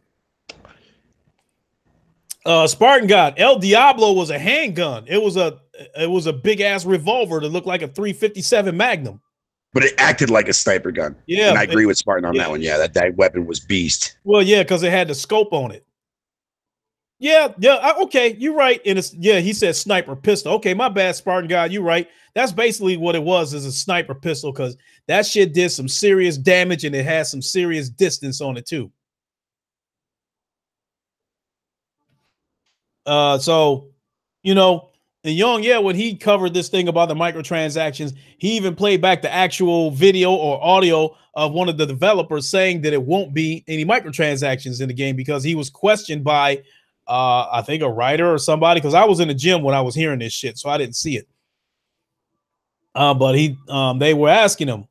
Spartan God, El Diablo was a handgun. It was a big ass revolver that looked like a 357 Magnum. But it acted like a sniper gun. Yeah, and I agree with Spartan on that one. Yeah, that weapon was beast. Well, yeah, because it had the scope on it. Yeah, okay, you're right. And he said sniper pistol. Okay, my bad, Spartan God, you're right. That's basically what it was, is a sniper pistol, because that shit did some serious damage and it had some serious distance on it too. So, and Young, when he covered this thing about the microtransactions, he even played back the actual video or audio of one of the developers saying that it won't be any microtransactions in the game, because he was questioned by, I think, a writer or somebody, because I was in the gym when I was hearing this shit, so I didn't see it. But they were asking him,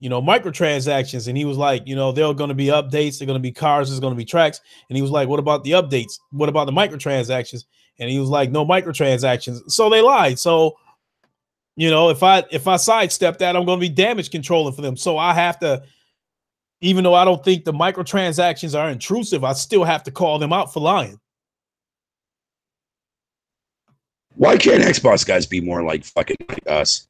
microtransactions, and he was like, there are going to be updates, there are going to be cars, there's going to be tracks, and he was like, what about the updates? What about the microtransactions? And he was like, no microtransactions. So they lied. So, if I sidestep that, I'm going to be damage controlling for them. So I have to, even though I don't think the microtransactions are intrusive, I still have to call them out for lying. Why can't Xbox guys be more like fucking like us?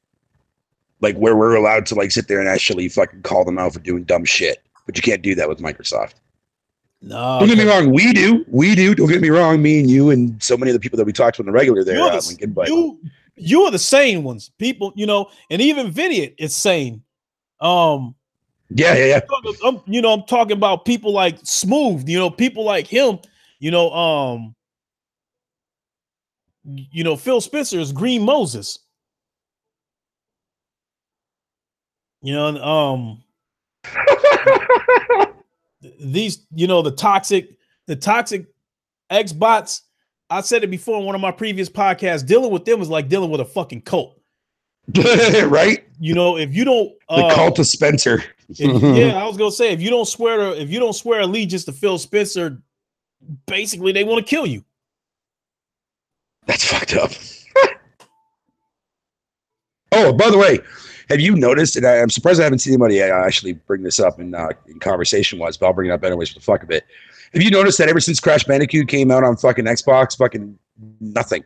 Like, where we're allowed to like sit there and actually fucking call them out for doing dumb shit, but you can't do that with Microsoft. No, don't get me wrong. We do. Don't get me wrong. Me and you and so many of the people that we talked to on the regular there, Lincoln. But you are the sane ones, people. And even Vidiot is sane. Yeah. I'm talking about people like Smooth. People like him. Phil Spencer is Green Moses. These, the toxic X-bots. I said it before in one of my previous podcasts. Dealing with them is like dealing with a fucking cult. Right? If you don't, the cult of Spencer. I was gonna say, if you don't swear allegiance to Phil Spencer, basically they want to kill you. That's fucked up. Oh, by the way, have you noticed, and I'm surprised I haven't seen anybody actually bring this up in conversation-wise, but I'll bring it up anyways for the fuck of it. Have you noticed that ever since Crash Bandicoot came out on fucking Xbox, fucking nothing?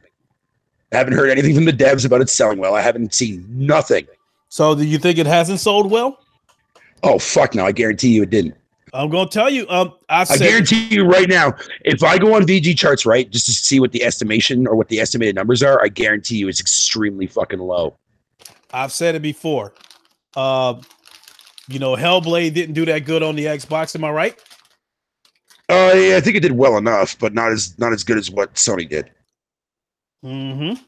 I haven't heard anything from the devs about it selling well. I haven't seen nothing. So do you think it hasn't sold well? Oh, fuck no. I guarantee you it didn't. I'm going to tell you. I guarantee you right now, if I go on VG charts, right, just to see what the estimation or what the estimated numbers are, I guarantee you it's extremely fucking low. I've said it before. Hellblade didn't do that good on the Xbox. Am I right? Yeah, I think it did well enough, but not as good as what Sony did. Mm-hmm.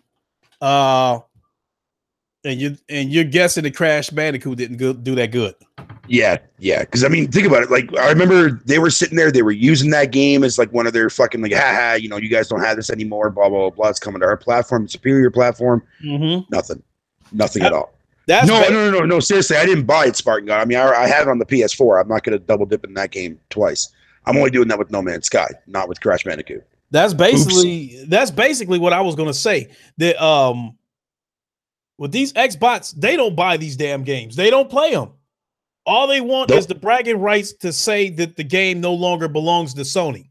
And you're guessing that Crash Bandicoot didn't do that good. Yeah. Because I mean, think about it. Like, I remember they were sitting there, they were using that game as like one of their fucking like, haha, you guys don't have this anymore. Blah blah blah. It's coming to our platform, superior platform. Mm-hmm. Nothing at all. No. Seriously, I didn't buy it, Spartan God. I mean, I have it on the PS4. I'm not going to double dip in that game twice. I'm only doing that with No Man's Sky, not with Crash Bandicoot. That's basically what I was going to say. That with these Xbots, they don't buy these damn games. They don't play them. All they want is the bragging rights to say that the game no longer belongs to Sony.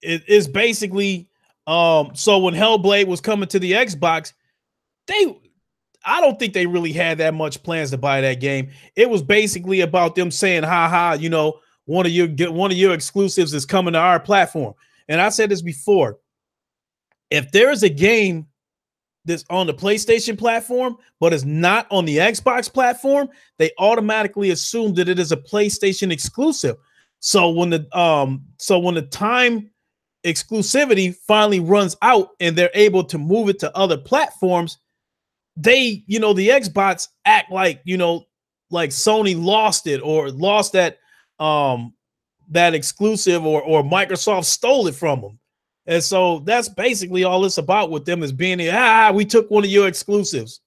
It is basically so when Hellblade was coming to the Xbox, I don't think they really had that much plans to buy that game. It was basically about them saying, ha, one of your exclusives is coming to our platform. And I said this before. If there is a game that's on the PlayStation platform, but is not on the Xbox platform, they automatically assume that it is a PlayStation exclusive. So when the time exclusivity finally runs out and they're able to move it to other platforms, the Xbox act like, like Sony lost it or lost that exclusive or Microsoft stole it from them. And so that's basically all it's about with them, is being we took one of your exclusives.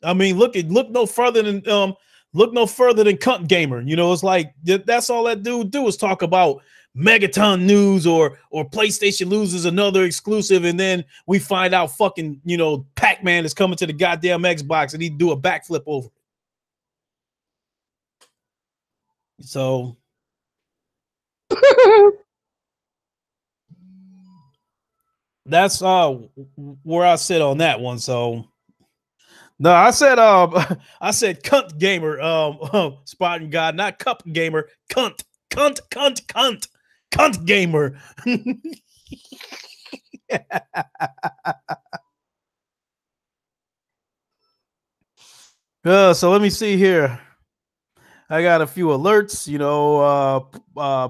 I mean, look no further than look no further than Cunt Gamer. You know, it's like that's all that dude do is talk about Megaton news or PlayStation loses another exclusive, and then we find out fucking, you know, Pac-Man is coming to the goddamn Xbox and he do a backflip over it. So that's where I sit on that one. So no, I said cunt gamer, Spartan God, not cup gamer, cunt gamer. So let me see here. I got a few alerts. You know,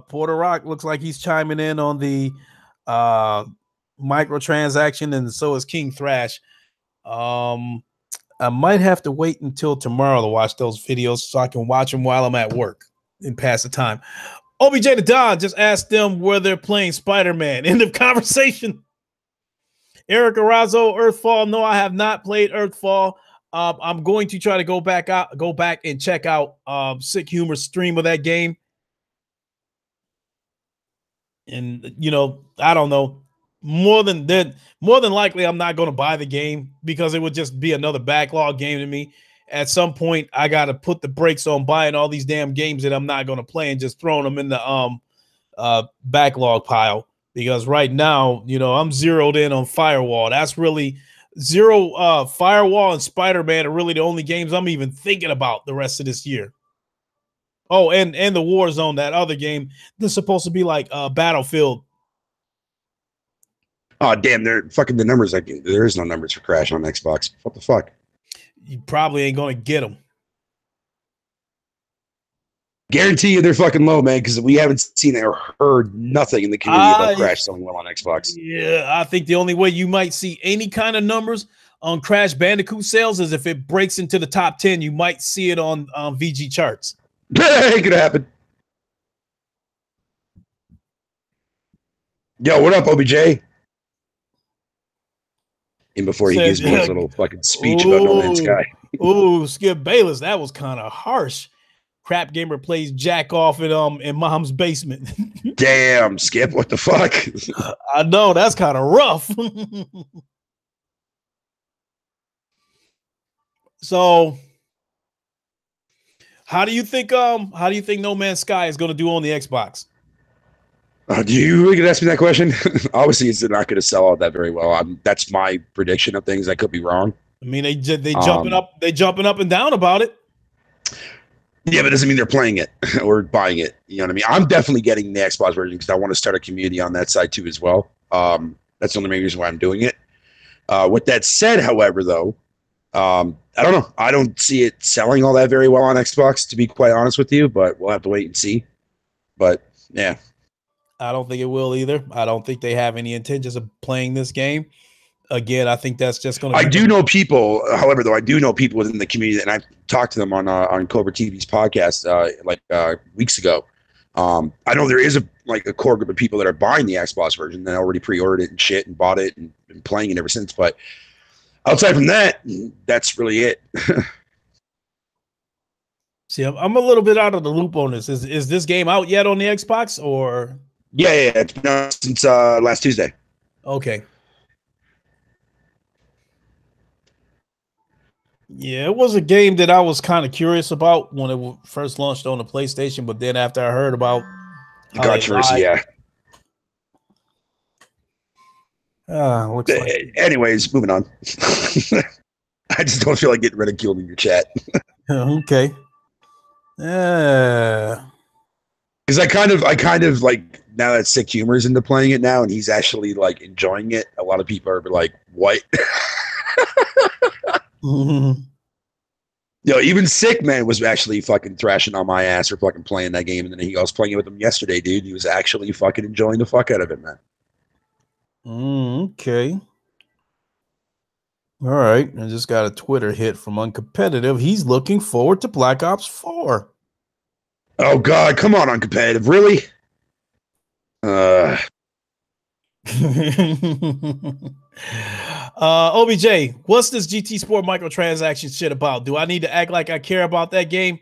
Porter Rock looks like he's chiming in on the microtransaction, and so is King Thrash. I might have to wait until tomorrow to watch those videos so I can watch them while I'm at work and pass the time. OBJ the Don just asked them where they're playing Spider-Man. End of conversation. Eric Arazo, Earthfall. No, I have not played Earthfall. I'm going to try to go back and check out Sick Humor's stream of that game. And you know, I don't know. More than likely, I'm not going to buy the game because it would just be another backlog game to me. At some point, I got to put the brakes on buying all these damn games that I'm not going to play and just throwing them in the backlog pile. Because right now, you know, I'm zeroed in on Firewall. That's really Firewall and Spider-Man are really the only games I'm even thinking about the rest of this year. Oh, and the Warzone, that other game that's supposed to be like Battlefield. Oh, damn, they're fucking the numbers. Like, there is no numbers for Crash on Xbox. What the fuck? You probably ain't going to get them. Guarantee you they're fucking low, man, because we haven't seen or heard nothing in the community about Crash selling well on Xbox. Yeah, I think the only way you might see any kind of numbers on Crash Bandicoot sales is if it breaks into the top 10. You might see it on VG charts. It could happen. Yo, what up, OBJ? And before he gives me his little fucking speech about No Man's Sky. Ooh, Skip Bayless, that was kind of harsh. Crap Gamer plays jack off in mom's basement. Damn, Skip, what the fuck? I know, that's kind of rough. So how do you think No Man's Sky is going to do on the Xbox? Do you really gonna ask me that question? Obviously, it's not going to sell out that very well. That's my prediction of things. I could be wrong. I mean, they jumping up and down about it. Yeah, but it doesn't mean they're playing it or buying it. You know what I mean? I'm definitely getting the Xbox version because I want to start a community on that side too as well. That's the only main reason why I'm doing it. With that said, however, though, I don't know. I don't see it selling all that very well on Xbox, to be quite honest with you, but we'll have to wait and see. But yeah. I don't think it will either. I don't think they have any intentions of playing this game. Again, I think that's just going to. I do know people, however, though, I do know people within the community, and I've talked to them on Cobra TV's podcast weeks ago. I know there is a core group of people that are buying the Xbox version that already pre-ordered it and shit and bought it and been playing it ever since. But outside from that, that's really it. See, I'm a little bit out of the loop on this. Is this game out yet on the Xbox or? Yeah, it's been out since last Tuesday. Okay. Yeah, it was a game that I was kind of curious about when it first launched on the PlayStation, but then after I heard about controversy, yeah. Looks like. Anyways, moving on. I just don't feel like getting ridiculed in your chat. Okay. Because I kind of like, now that Sick Humor is into playing it now and he's actually like enjoying it, a lot of people are like, what? Mm-hmm. Yo, even Sick Man was actually fucking thrashing on my ass for fucking playing that game, and then I was playing it with him yesterday, dude. He was actually fucking enjoying the fuck out of it, man. Okay. All right. I just got a Twitter hit from Uncompetitive. He's looking forward to Black Ops 4. Oh God, come on, Uncompetitive, really? OBJ, what's this GT Sport microtransaction shit about? Do I need to act like I care about that game?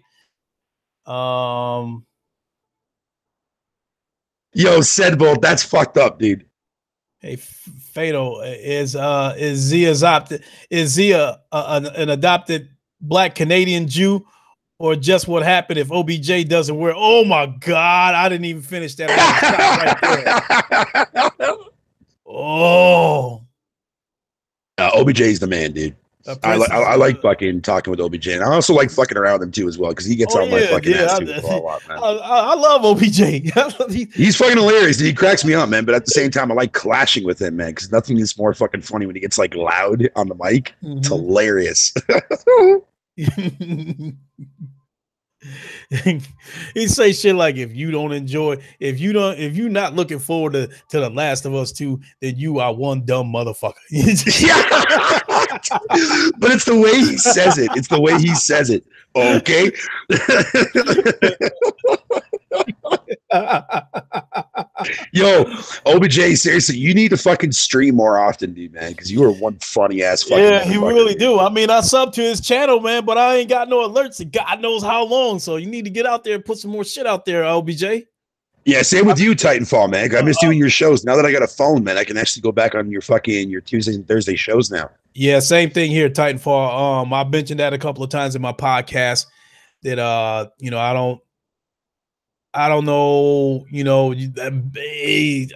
Yo, Sedbolt, that's fucked up, dude. Hey, Fatal, is Zia an adopted Black Canadian Jew, or just what happened if OBJ doesn't wear? Oh my God, I didn't even finish that. Right there. Oh, OBJ is the man, dude. I like fucking talking with OBJ, and I also like fucking around him too as well because he gets on my fucking ass too a lot, man. I love OBJ. He's fucking hilarious. He cracks me up, man. But at the same time, I like clashing with him, man, because nothing is more fucking funny when he gets like loud on the mic. It's hilarious. He say shit like, if you're not looking forward to The Last of Us 2, then you are one dumb motherfucker. But it's the way he says it. It's the way he says it. Okay. Yo, OBJ, seriously, you need to fucking stream more often, dude, man, because you are one funny ass fucking. Yeah, he really do. I mean, I sub to his channel, man, but I ain't got no alerts and God knows how long. So you need to get out there and put some more shit out there, OBJ. Yeah, same with you, Titanfall, man. I miss doing your shows. Now that I got a phone, man, I can actually go back on your Tuesday and Thursday shows now. Yeah, same thing here, Titanfall. I mentioned that a couple of times in my podcast that I don't know,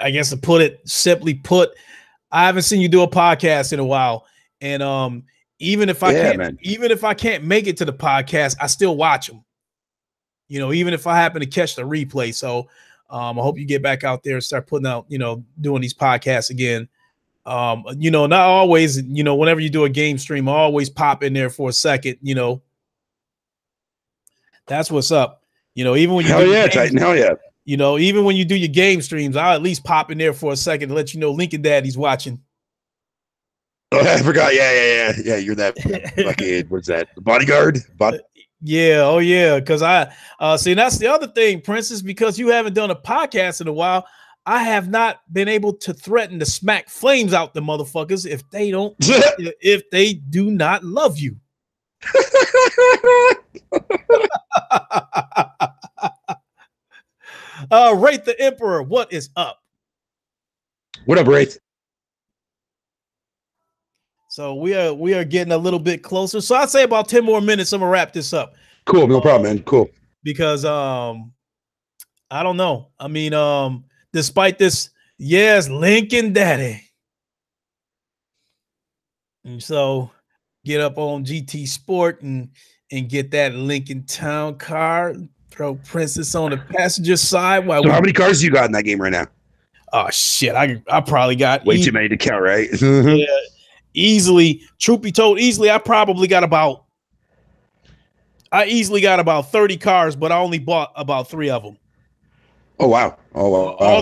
I guess to put it simply put, I haven't seen you do a podcast in a while. And even if I can't make it to the podcast, I still watch them. Even if I happen to catch the replay. So I hope you get back out there and start putting out, doing these podcasts again. Not always, whenever you do a game stream, I always pop in there for a second, That's what's up. Even when you even when you do your game streams, I'll at least pop in there for a second to let you know Lincoln Daddy's watching. Oh, I forgot. Yeah. You're that fucking, what's that? The bodyguard? Yeah. Oh, yeah. Because I see, that's the other thing, Princess, because you haven't done a podcast in a while. I have not been able to threaten to smack flames out the motherfuckers if they do not love you. Wraith the Emperor, what is up? What up, Wraith? So we are getting a little bit closer. So I'd say about 10 more minutes. I'm gonna wrap this up. Cool, no problem, man. Cool. Because I don't know. I mean, despite this, yes, Lincoln Daddy. And so get up on GT Sport and get that Lincoln Town car. Throw Princess on the passenger side. So how many cars do you got in that game right now? Oh shit, I probably got way too many to count, right? Yeah, easily. Truth be told, easily I probably got about 30 cars, but I only bought about 3 of them. Oh wow! All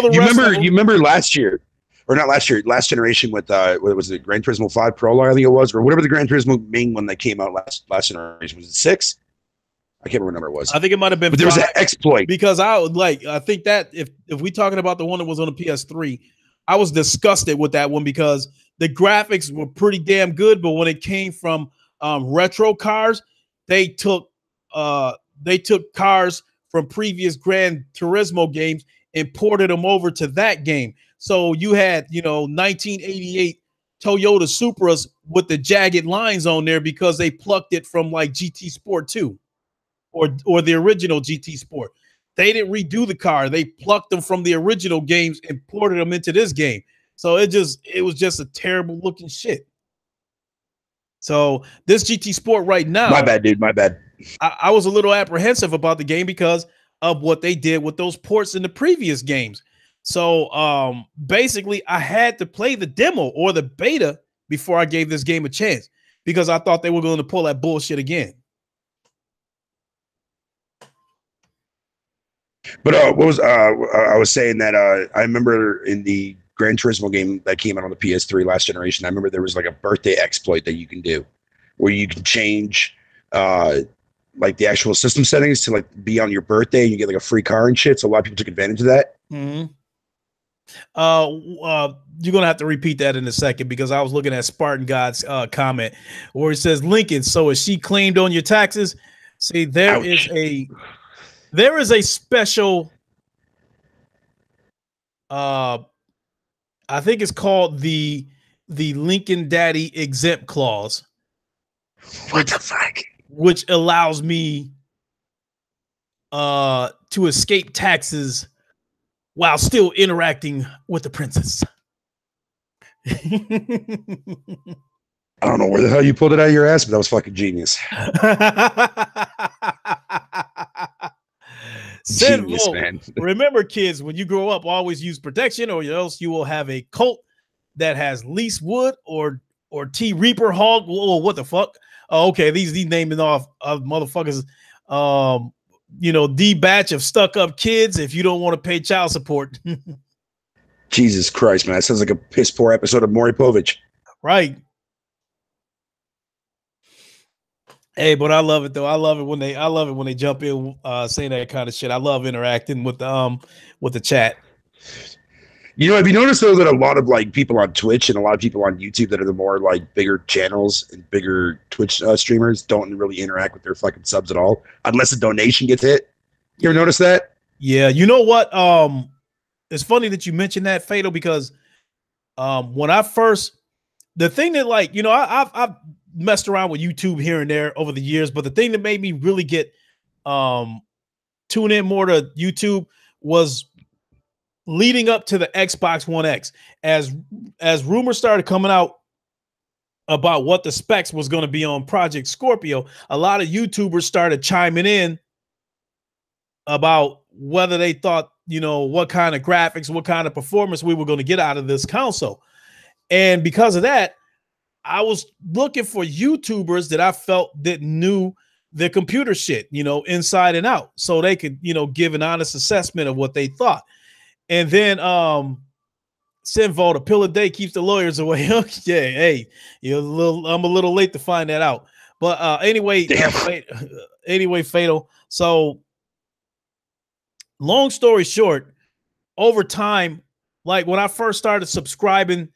the rest. You remember last year, or not last year? Last generation with what was it? Gran Turismo 5 Prologue, I think it was, or whatever the Gran Turismo main one that came out last generation. Was it 6? I can't remember what number it was. I think it might have been. But there was an exploit because I think that if we talking about the one that was on the PS3, I was disgusted with that one because the graphics were pretty damn good, but when it came from retro cars, they took cars from previous Gran Turismo games and ported them over to that game. So you had 1988 Toyota Supras with the jagged lines on there because they plucked it from like GT Sport 2. Or the original GT Sport. They didn't redo the car. They plucked them from the original games and ported them into this game. So it was just a terrible looking shit. So this GT Sport right now. My bad, dude. My bad. I was a little apprehensive about the game because of what they did with those ports in the previous games. So basically I had to play the demo or the beta before I gave this game a chance because I thought they were going to pull that bullshit again. But I was saying that I remember in the Gran Turismo game that came out on the PS3 last generation, I remember there was like a birthday exploit that you can do where you can change like the actual system settings to like be on your birthday and you get like a free car and shit. So a lot of people took advantage of that. Mm-hmm. You're gonna have to repeat that in a second because I was looking at Spartan God's comment where it says Lincoln. So is she claimed on your taxes? See, there Ouch. is a special I think it's called the Lincoln Daddy exempt clause. What the fuck? Which allows me to escape taxes while still interacting with the princess. I don't know where the hell you pulled it out of your ass, but that was fucking genius. Genius, man. Remember, kids, when you grow up, always use protection, or else you will have a cult that has least wood or T Reaper Hog. Whoa, what the fuck? Oh, okay, these naming off of motherfuckers. D batch of stuck up kids. If you don't want to pay child support, Jesus Christ, man, that sounds like a piss poor episode of Maury Povich. Right. Hey, but I love it though. I love it when they jump in saying that kind of shit. I love interacting with the chat. You know, have you noticed though that a lot of like people on Twitch and a lot of people on YouTube that are the more like bigger channels and bigger Twitch streamers don't really interact with their fucking subs at all unless a donation gets hit? You ever notice that? Yeah, you know what? It's funny that you mentioned that, Fatal, because when I first, the thing that like, you know, I've messed around with YouTube here and there over the years, but the thing that made me really get tune in more to YouTube was leading up to the Xbox One X. As rumors started coming out about what the specs was going to be on Project Scorpio, a lot of YouTubers started chiming in about whether they thought, you know, what kind of graphics, what kind of performance we were going to get out of this console. And because of that, I was looking for YouTubers that I felt that knew the computer shit, you know, inside and out, so they could, you know, give an honest assessment of what they thought. And then Sinvold, a pill a day keeps the lawyers away. Yeah, hey, I'm a little late to find that out. But anyway, Fatal. So long story short, over time, like when I first started subscribing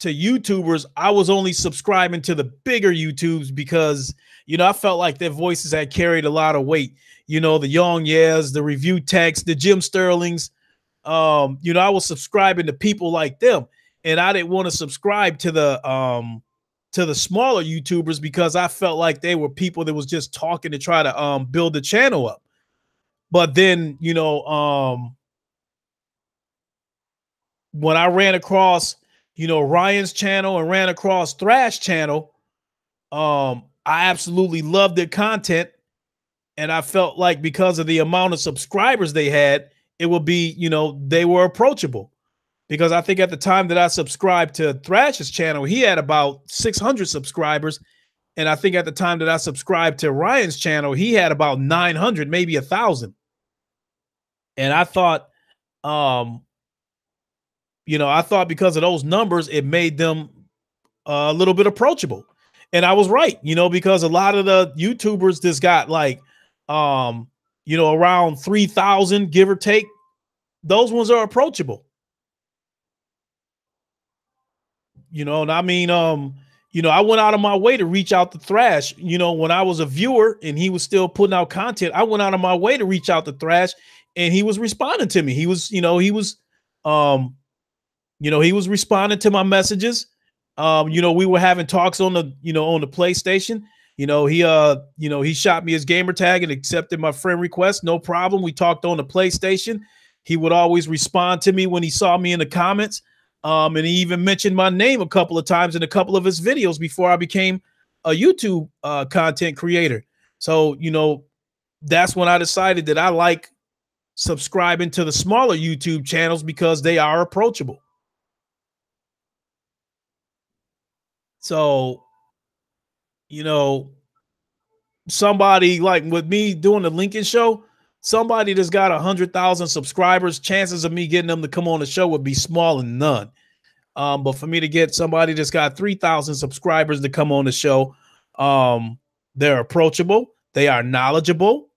to YouTubers, I was only subscribing to the bigger YouTubes because, you know, I felt like their voices had carried a lot of weight. You know, the Young Yes, the Review Text, the Jim Sterlings. You know, I was subscribing to people like them, and I didn't want to subscribe to the smaller YouTubers because I felt like they were people that was just talking to try to build the channel up. But then, you know, when I ran across, you know, Ryan's channel and ran across Thrash channel, I absolutely loved their content, and I felt like because of the amount of subscribers they had, it would be, you know, they were approachable. Because I think at the time that I subscribed to Thrash's channel, he had about 600 subscribers. And I think at the time that I subscribed to Ryan's channel, he had about 900, maybe 1,000. And I thought, you know, I thought because of those numbers, it made them a little bit approachable. And I was right, you know, because a lot of the YouTubers just got like, you know, around 3,000, give or take. Those ones are approachable. You know, and I mean, you know, I went out of my way to reach out to Thrash. You know, when I was a viewer and he was still putting out content, I went out of my way to reach out to Thrash, and he was responding to me. He was, he was responding to my messages. You know, we were having talks on the, on the PlayStation. You know, he shot me his gamer tag and accepted my friend request. No problem. We talked on the PlayStation. He would always respond to me when he saw me in the comments. And he even mentioned my name a couple of times in a couple of his videos before I became a YouTube content creator. So, you know, that's when I decided that I like subscribing to the smaller YouTube channels because they are approachable. So, you know, somebody like with me doing the Lincoln show, somebody that's got 100,000 subscribers, chances of me getting them to come on the show would be small and none. But for me to get somebody that's got 3,000 subscribers to come on the show, they're approachable, they are knowledgeable,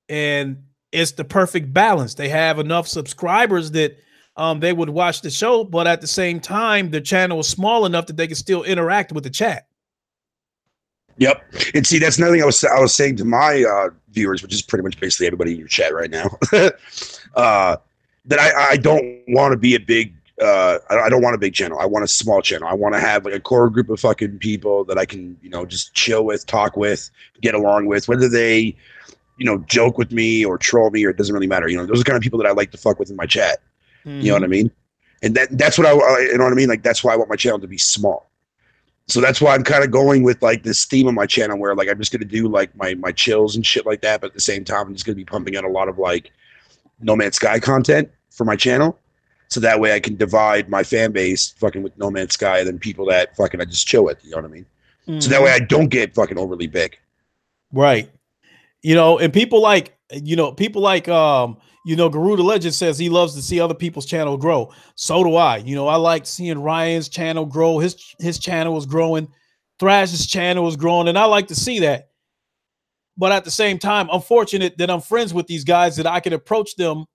and it's the perfect balance. They have enough subscribers that they would watch the show, but at the same time, the channel is small enough that they can still interact with the chat. Yep. And see, that's another thing I was saying to my viewers, which is pretty much basically everybody in your chat right now, that I don't want to be a big I don't want a big channel. I want a small channel. I want to have like a core group of fucking people that I can, just chill with, talk with, get along with, whether they, joke with me or troll me, or it doesn't really matter. Those are the kind of people that I like to fuck with in my chat. Mm-hmm. You know what I mean? And that's what you know what I mean? Like, that's why I want my channel to be small. So that's why I'm kind of going with like this theme of my channel where like I'm just gonna do like my chills and shit like that, but at the same time I'm just gonna be pumping out a lot of like No Man's Sky content for my channel. So that way I can divide my fan base fucking with No Man's Sky and then people that fucking I just chill with, you know what I mean? Mm-hmm. So that way I don't get fucking overly big. Right. And people like Garuda Legend says he loves to see other people's channel grow. So do I. I like seeing Ryan's channel grow. His channel is growing. Thrash's channel is growing. And I like to see that. But at the same time, I'm fortunate that I'm friends with these guys that I can approach them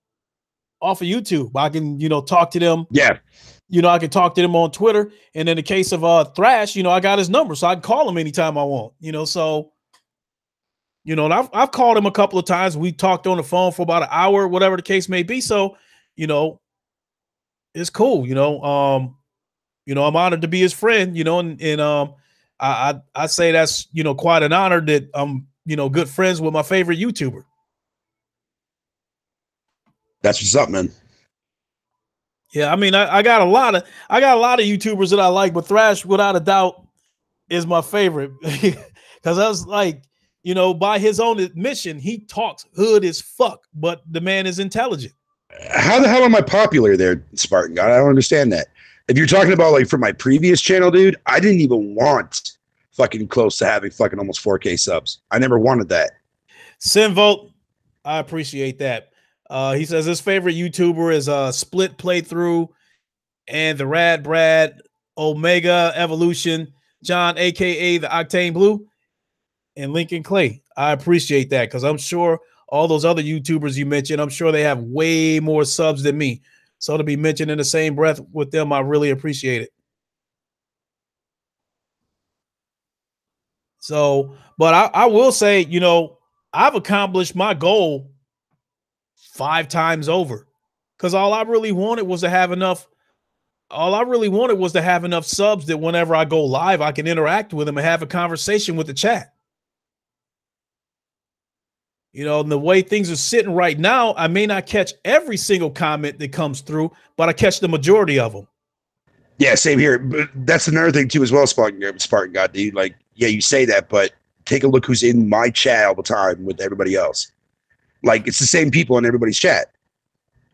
off of YouTube. I can, talk to them. Yeah. I can talk to them on Twitter. And in the case of Thrash, I got his number. So I can call him anytime I want, so and I've called him a couple of times. We talked on the phone for about an hour, whatever the case may be. So, it's cool. I'm honored to be his friend. I say that's quite an honor that I'm good friends with my favorite YouTuber. That's what's up, man. Yeah, I mean, I got a lot of YouTubers that I like, but Thrash, without a doubt, is my favorite because I was like. By his own admission, he talks hood as fuck, but the man is intelligent. How the hell am I popular there, Spartan God? I don't understand that. If you're talking about like from my previous channel, dude, I didn't even want fucking close to having fucking almost 4K subs. I never wanted that. Sinvolt, I appreciate that. He says his favorite YouTuber is Split Playthrough and the Rad Brad, Omega Evolution, John, aka the Octane Blue, and Lincoln Clay. I appreciate that because I'm sure all those other YouTubers you mentioned, I'm sure they have way more subs than me. So to be mentioned in the same breath with them, I really appreciate it. So, but I will say, I've accomplished my goal 5 times over because all I really wanted was to have enough subs that whenever I go live, I can interact with them and have a conversation with the chat. And the way things are sitting right now, I may not catch every single comment that comes through, but I catch the majority of them. Yeah, same here. But that's another thing too, as well, Spartan God, dude. Like, yeah, you say that, but take a look who's in my chat all the time with everybody else. Like, it's the same people in everybody's chat.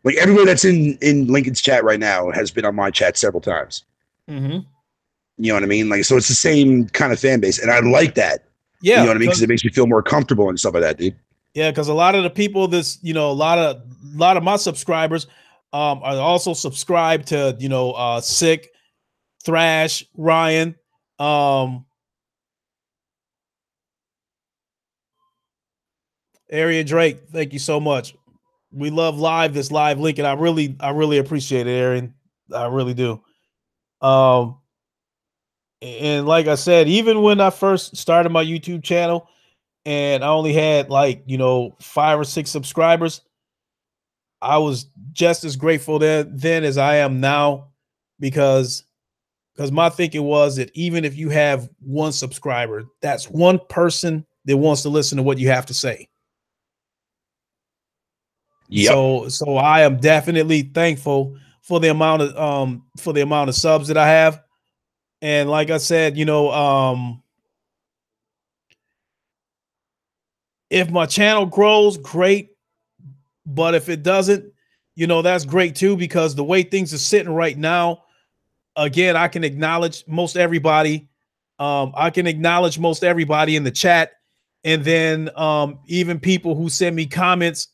Like, everybody that's in Lincoln's chat right now has been on my chat several times. Mm-hmm. You know what I mean? Like, so it's the same kind of fan base, and I like that. Yeah, you know what I mean? Because it makes me feel more comfortable and stuff like that, dude. Yeah, because a lot of the people, a lot of my subscribers are also subscribed to Sick, Thrash, Ryan, Arian Drake. Thank you so much. We love this live link, and I really appreciate it, Arian. I really do. And like I said, even when I first started my YouTube channel, and I only had 5 or 6 subscribers, I was just as grateful then as I am now, because my thinking was that even if you have 1 subscriber, that's 1 person that wants to listen to what you have to say. Yep. So I am definitely thankful for the amount of subs that I have. And like I said, if my channel grows, great. But if it doesn't, that's great too, because the way things are sitting right now, again, I can acknowledge most everybody. I can acknowledge most everybody in the chat. And then even people who send me comments,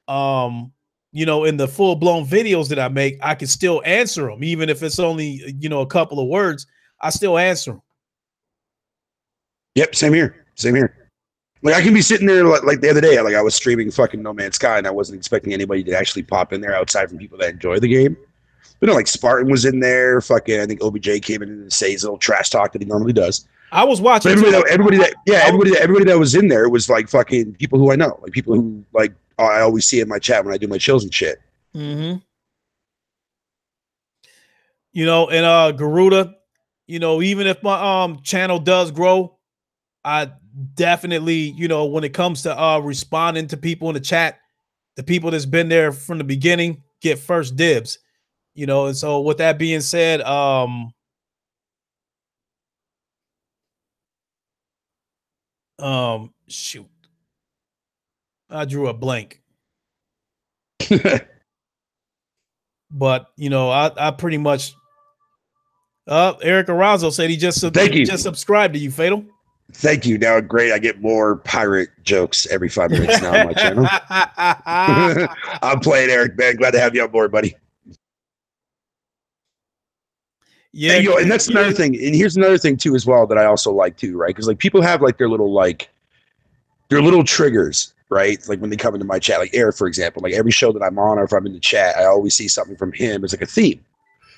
in the full-blown videos that I make, I can still answer them. Even if it's only, a couple of words, I still answer them. Yep, same here. Same here. Like, I can be sitting there like the other day, like I was streaming fucking No Man's Sky, and I wasn't expecting anybody to actually pop in there outside from people that enjoy the game. But like Spartan was in there, fucking I think OBJ came in and say his little trash talk that he normally does. I was watching. Everybody that was in there was like fucking people who I know, like people who like I always see in my chat when I do my chills and shit. Mm-hmm. You know, and Garuda, you know, even if my channel does grow, I definitely, you know, when it comes to responding to people in the chat, the people that's been there from the beginning get first dibs. You know, and so with that being said, shoot, I drew a blank. But you know, I pretty much Eric Arazo said he just subscribed to you, Fatal. Thank you. Now, great. I get more pirate jokes every 5 minutes now on my channel. I'm playing, Eric, man. Glad to have you on board, buddy. Yeah, and that's another thing. And here's another thing too, as well, that I also like too, right? Because like people have like their little triggers, right? Like when they come into my chat, like Eric, for example, like every show that I'm on, or if I'm in the chat, I always see something from him as like a theme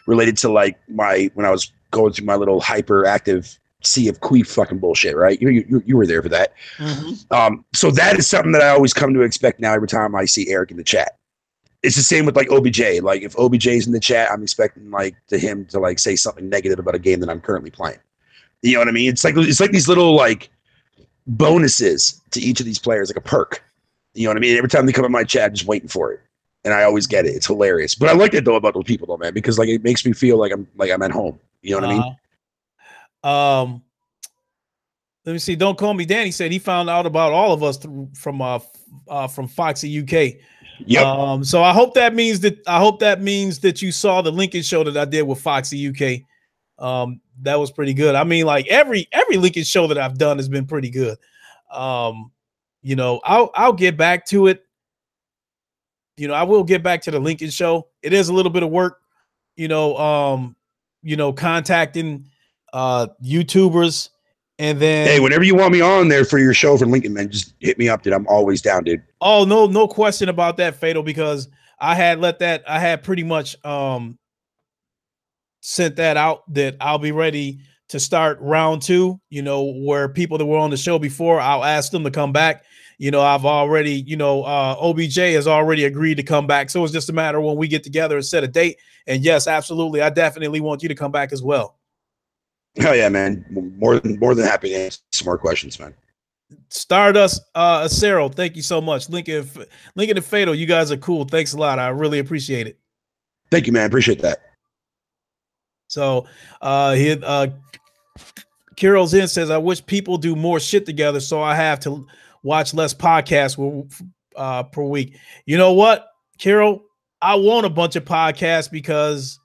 related to like when I was going through my little hyperactive sea of queef fucking bullshit, right? You were there for that. Mm-hmm. So that is something that I always come to expect now every time I see Eric in the chat. It's the same with like OBJ. Like if OBJ's in the chat, I'm expecting like him to like say something negative about a game that I'm currently playing. You know what I mean? It's like these little like bonuses to each of these players, like a perk. You know what I mean? Every time they come in my chat, I'm just waiting for it. And I always get it. It's hilarious. But I like that though about those people though, man, because like it makes me feel like I'm at home. You know what I mean? Let me see. Don't Call Me Danny said he found out about all of us from Foxy UK. Yep. So I hope that means that you saw the Lincoln show that I did with Foxy UK. That was pretty good. I mean, like every Lincoln show that I've done has been pretty good. You know, I'll get back to it. You know, I will get back to the Lincoln show. It is a little bit of work, you know, contacting YouTubers, and then hey, whenever you want me on there for your show for Lincoln, man, just hit me up, dude. I'm always down, dude. Oh, no question about that, Fatal, because I had pretty much sent that out that I'll be ready to start round 2, you know, where people that were on the show before, I'll ask them to come back. You know, I've already, you know, OBJ has already agreed to come back. So it's just a matter of when we get together and set a date. And yes, absolutely. I definitely want you to come back as well. Hell yeah, man. More than happy to answer some more questions, man. Stardust Acero, thank you so much. Lincoln and Fatal, you guys are cool. Thanks a lot. I really appreciate it. Thank you, man. Appreciate that. So Kiro's in says, I wish people do more shit together so I have to watch less podcasts per week. You know what, Kiro? I want a bunch of podcasts because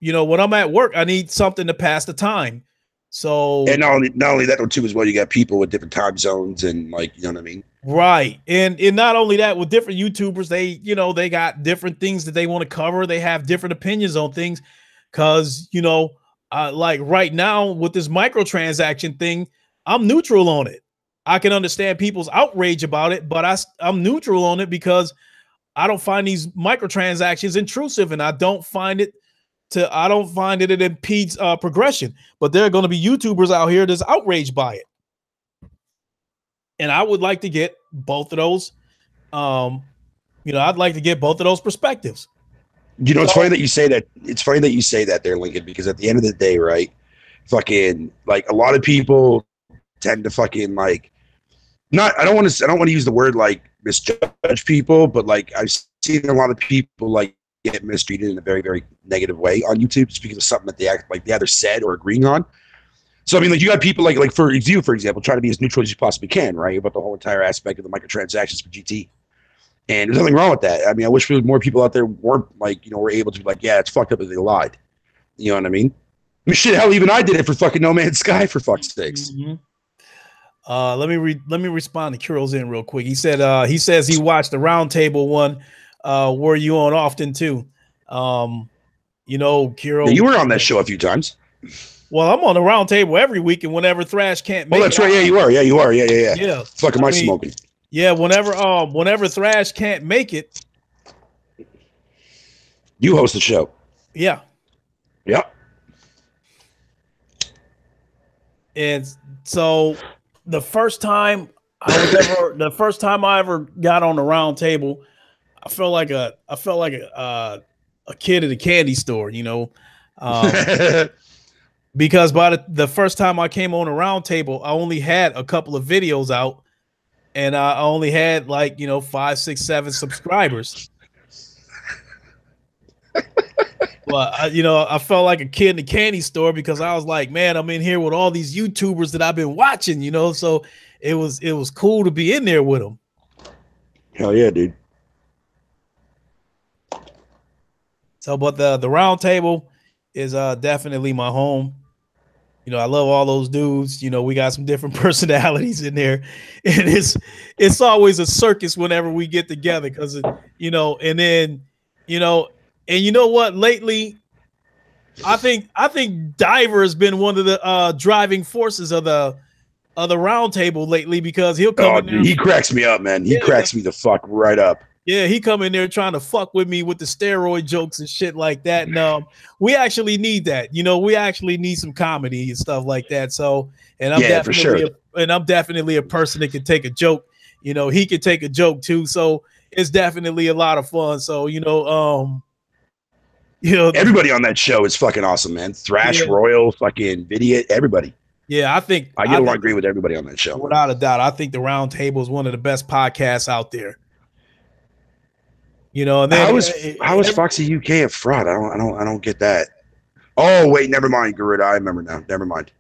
you know, when I'm at work, I need something to pass the time. So, and not only that though too as well, you got people with different time zones and like, you know what I mean? Right. And not only that, with different YouTubers, they got different things that they want to cover. They have different opinions on things. Cause you know, like right now with this microtransaction thing, I'm neutral on it. I can understand people's outrage about it, but I'm neutral on it because I don't find these microtransactions intrusive, and I don't find it it impedes progression. But there are going to be YouTubers out here that's outraged by it, and I would like to get both of those. You know, I'd like to get both of those perspectives. You know, it's funny that you say that. It's funny that you say that there, Lincoln, because at the end of the day, right? Fucking like a lot of people tend to fucking like I don't want to use the word like misjudge people, but like I've seen a lot of people like get mistreated in a very, very negative way on YouTube just because of something that they either said or agreeing on. So I mean, like you got people like for you, for example, trying to be as neutral as you possibly can, right? About the whole entire aspect of the microtransactions for GT. And there's nothing wrong with that. I mean, I wish more people out there were like, you know, were able to be like, yeah, it's fucked up that they lied. You know what I mean? I mean, shit, hell, even I did it for fucking No Man's Sky, for fuck's sakes. Mm-hmm. Let me respond to Kyril's in real quick. He said he says he watched the roundtable one. Were you on often too? You know, Kyril. Yeah, you were on that show a few times. Well, I'm on the roundtable every week, and whenever Thrash can't make it. Oh, that's right. Yeah, you are. Yeah, you are. Yeah. Yeah. Fuck am I smoking? Yeah, whenever Thrash can't make it, you host the show. Yeah. Yeah. And so the first time the first time I ever got on the round table, I felt like a kid at a candy store, because by the first time I came on a round table, I only had a couple of videos out, and I only had 5, 6, 7 subscribers. But I felt like a kid in the candy store because I was like, man, I'm in here with all these YouTubers that I've been watching, so it was cool to be in there with them. Hell yeah, dude. So, but the round table is definitely my home. I love all those dudes. We got some different personalities in there, and it's always a circus whenever we get together because and then and you know what? Lately, I think Diver has been one of the driving forces of the round table lately because he'll come in there. Dude, he cracks me up, man. He cracks me the fuck right up. Yeah, he come in there trying to fuck with me with the steroid jokes and shit like that. And we actually need that. We actually need some comedy and stuff like that. So, and I'm definitely a person that can take a joke. He could take a joke too. So it's definitely a lot of fun. So, everybody on that show is fucking awesome, man. Thrash Royal, fucking Vidiot, everybody. Yeah, I get along great with everybody on that show. Without a doubt, I think the Round Table is one of the best podcasts out there. And then how is Foxy UK a fraud? I don't get that. Oh wait, never mind, Garuda. I remember now. Never mind.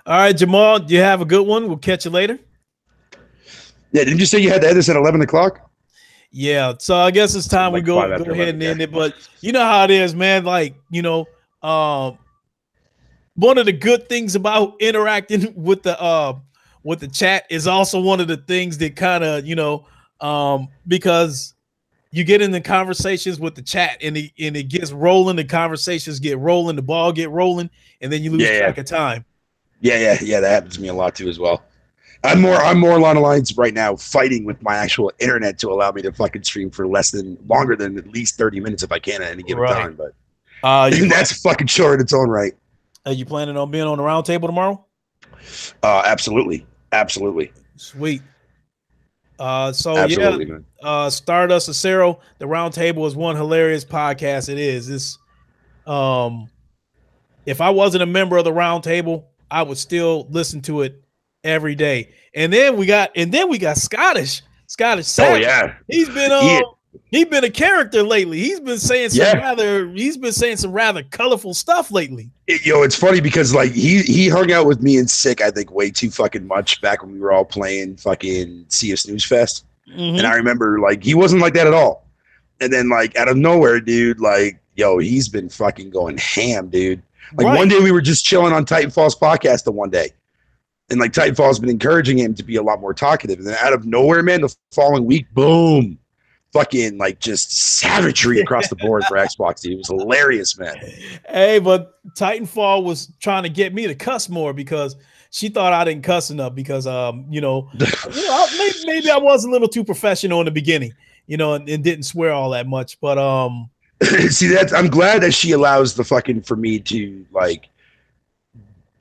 All right, Jamal, you have a good one. We'll catch you later. Yeah, didn't you say you had to end this at 11 o'clock? Yeah, so I guess it's time we go ahead and end it. But you know how it is, man. One of the good things about interacting with the chat is also one of the things that kind of because you get in the conversations with the chat and it gets rolling, the conversations get rolling, the ball get rolling, and then you lose track of time. Yeah, that happens to me a lot too as well. I'm more along the lines right now fighting with my actual internet to allow me to fucking stream for longer than at least 30 minutes if I can at any given time. But that's fucking short in its own right. Are you planning on being on the round table tomorrow? Absolutely. Sweet. Stardust Acero, the round table is one hilarious podcast. It is. It's if I wasn't a member of the round table, I would still listen to it every day. And then we got Scottish Savage. Oh yeah. He's been a character lately. He's been saying some rather colorful stuff lately. It's funny because he hung out with me and Sick, I think, way too fucking much back when we were all playing fucking Sea of Snooze Fest. Mm-hmm. And I remember he wasn't like that at all. And then out of nowhere, dude, he's been fucking going ham, dude. One day we were just chilling on Titanfall's podcast the one day. And Titanfall's been encouraging him to be a lot more talkative. And then out of nowhere, man, the following week, boom. Fucking just savagery across the board for Xbox, dude. It was hilarious, man. Hey, but Titanfall was trying to get me to cuss more because she thought I didn't cuss enough because maybe I was a little too professional in the beginning, and didn't swear all that much. But see, I'm glad that she allows for me to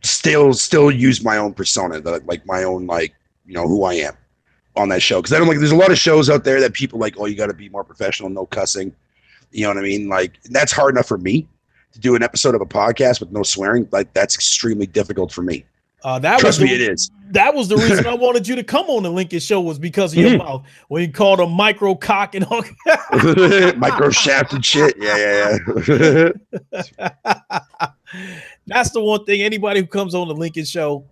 still use my own persona, my own who I am on that show, because I don't there's a lot of shows out there that people oh, you got to be more professional, no cussing, you know what I mean? That's hard enough for me to do an episode of a podcast with no swearing. That's extremely difficult for me. Trust me, it is. That was the reason I wanted you to come on the Lincoln show, was because of your mouth when you called him micro cock and all. Micro shaft and shit. Yeah. That's the one thing. Anybody who comes on the Lincoln show,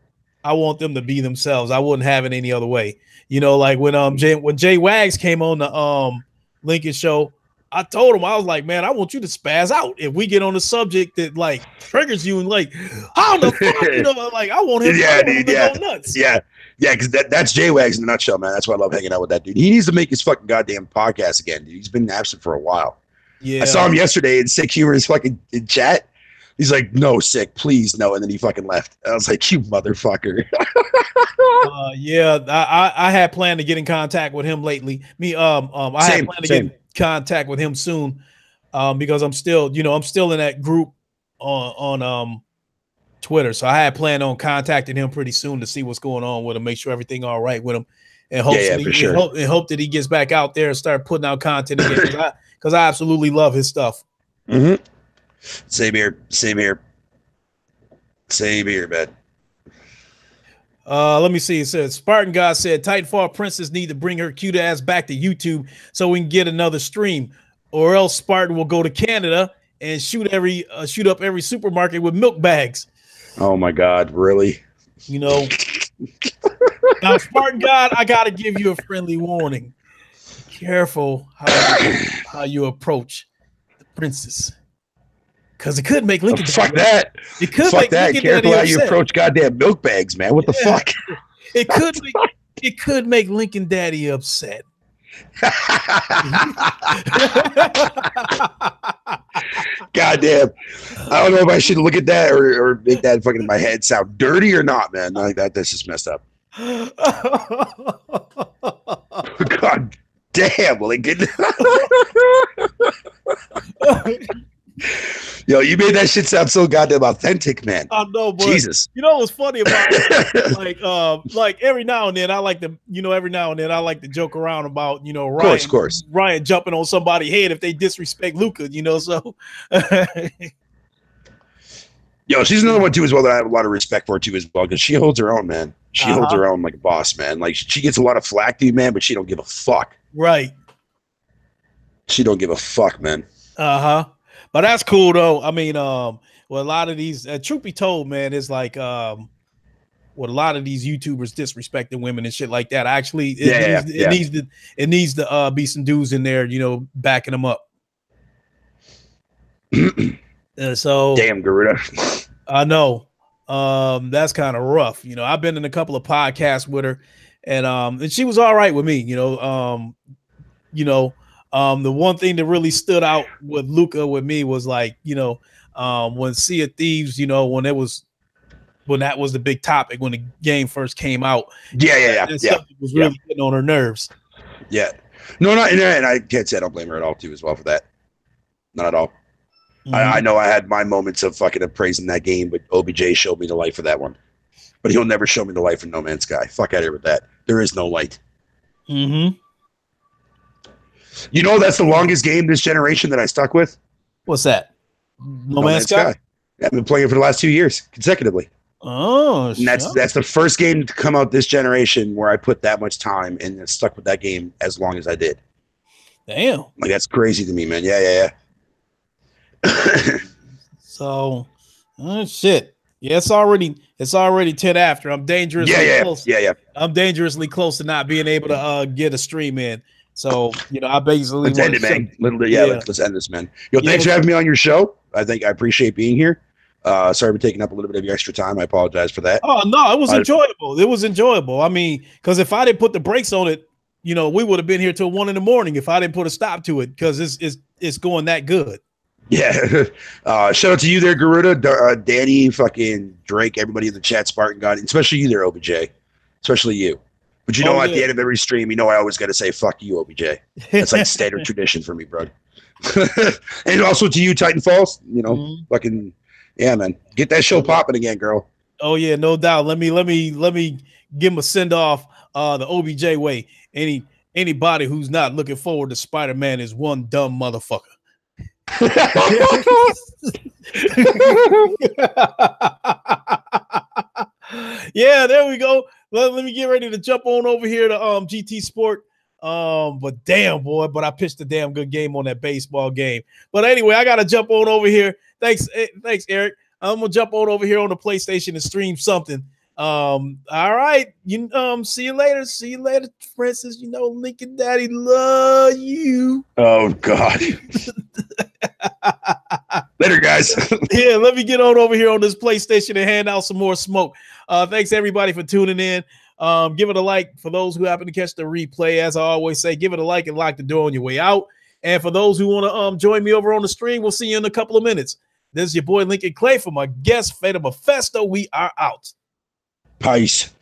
I want them to be themselves. I wouldn't have it any other way. When Jay Wags came on the Lincoln show, I told him, I was like, man, I want you to spaz out if we get on a subject that triggers you and how the fuck, I want him to go nuts. Yeah, because that's Jay Wags in a nutshell, man. That's why I love hanging out with that dude. He needs to make his fucking goddamn podcast again, dude. He's been absent for a while. Yeah, I saw him yesterday in Sick Humor in chat. He's like, no, Sick, please, no. And then he fucking left. I was like, you motherfucker. I had planned to get in contact with him lately. I had planned to get in contact with him soon, because I'm still in that group on Twitter. So I had planned on contacting him pretty soon to see what's going on with him, make sure everything all right with him, and hope that he gets back out there and start putting out content again, because I absolutely love his stuff. Mm-hmm. Same here, man. Let me see. It says Spartan God said Titanfall Princess need to bring her cute ass back to YouTube so we can get another stream, or else Spartan will go to Canada and shoot up every supermarket with milk bags. Oh my God, really? You know. Now, Spartan God, I gotta give you a friendly warning. Careful how you approach the princess, because it could make Lincoln. Fuck that! It could fuck make that! Lincoln Careful how you approach goddamn milk bags, man. What the fuck? It could make Lincoln Daddy upset. Goddamn! I don't know if I should look at that or make that fucking in my head sound dirty or not, man. Like that's just messed up. God damn, Lincoln. Yo, you made that shit sound so goddamn authentic, man. I know, but Jesus. You know what's funny about it? like every now and then I like to joke around about, Ryan, of course. Ryan jumping on somebody's head if they disrespect Luca, so Yo, she's another one too as well that I have a lot of respect for too as well, because she holds her own, man. She holds her own like a boss, man. Like she gets a lot of flack, dude, man, but she don't give a fuck. Right. She don't give a fuck, man. But that's cool though. I mean, well, a lot of these, truth be told, man, it's like what a lot of these YouTubers disrespecting women and shit like that. Actually, it needs to be some dudes in there, backing them up. So damn, Garuda. I know. That's kind of rough. I've been in a couple of podcasts with her, and she was all right with me. The one thing that really stood out with Luca with me was like, when Sea of Thieves, when that was the big topic when the game first came out. It was really getting on her nerves. Yeah. No, and I can't say I don't blame her at all too as well for that. Not at all. Mm-hmm. I know I had my moments of fucking praising that game, but OBJ showed me the light for that one. But he'll never show me the light for No Man's Sky. Fuck out of here with that. There is no light. Mm-hmm. That's the longest game this generation that I stuck with. What's that? No Man's Sky? I've been playing it for the last 2 years consecutively. Oh, and that's the first game to come out this generation where I put that much time and stuck with that game as long as I did. Damn. Like that's crazy to me, man. Yeah. So, shit. Yeah, it's already 10 after. I'm dangerously close. Yeah. I'm dangerously close to not being able to get a stream in. So, I basically let's end it, man. Let's end this, man. Thanks for having me on your show. I appreciate being here. Sorry for taking up a little bit of your extra time. I apologize for that. Oh no, it was enjoyable. It was enjoyable. I mean, because if I didn't put the brakes on it, we would have been here till 1 a.m. if I didn't put a stop to it, because it's going that good. Yeah. Shout out to you there, Garuda, Danny, fucking Drake, everybody in the chat, Spartan God, especially you there, OBJ. Especially you. But at the end of every stream, I always got to say, fuck you, OBJ. That's like standard tradition for me, bro. And also to you, Titanfalls, fucking, yeah, man. Get that show popping again, girl. Oh, yeah, no doubt. Let me give him a send off the OBJ way. Anybody who's not looking forward to Spider-Man is one dumb motherfucker. Yeah, there we go. Let me get ready to jump on over here to GT Sport. But damn, boy, I pitched a damn good game on that baseball game. But anyway, I gotta jump on over here. Thanks, Eric. I'm gonna jump on over here on the PlayStation and stream something. All right. See you later. See you later, Francis. Lincoln Daddy love you. Oh God. Later, guys. Yeah, let me get on over here on this PlayStation and hand out some more smoke. Thanks everybody for tuning in. Give it a like for those who happen to catch the replay. As I always say, give it a like and lock the door on your way out. And for those who want to join me over on the stream, we'll see you in a couple of minutes. This is your boy Lincoln Clay for my guest, Fata Mephisto. We are out. Peace.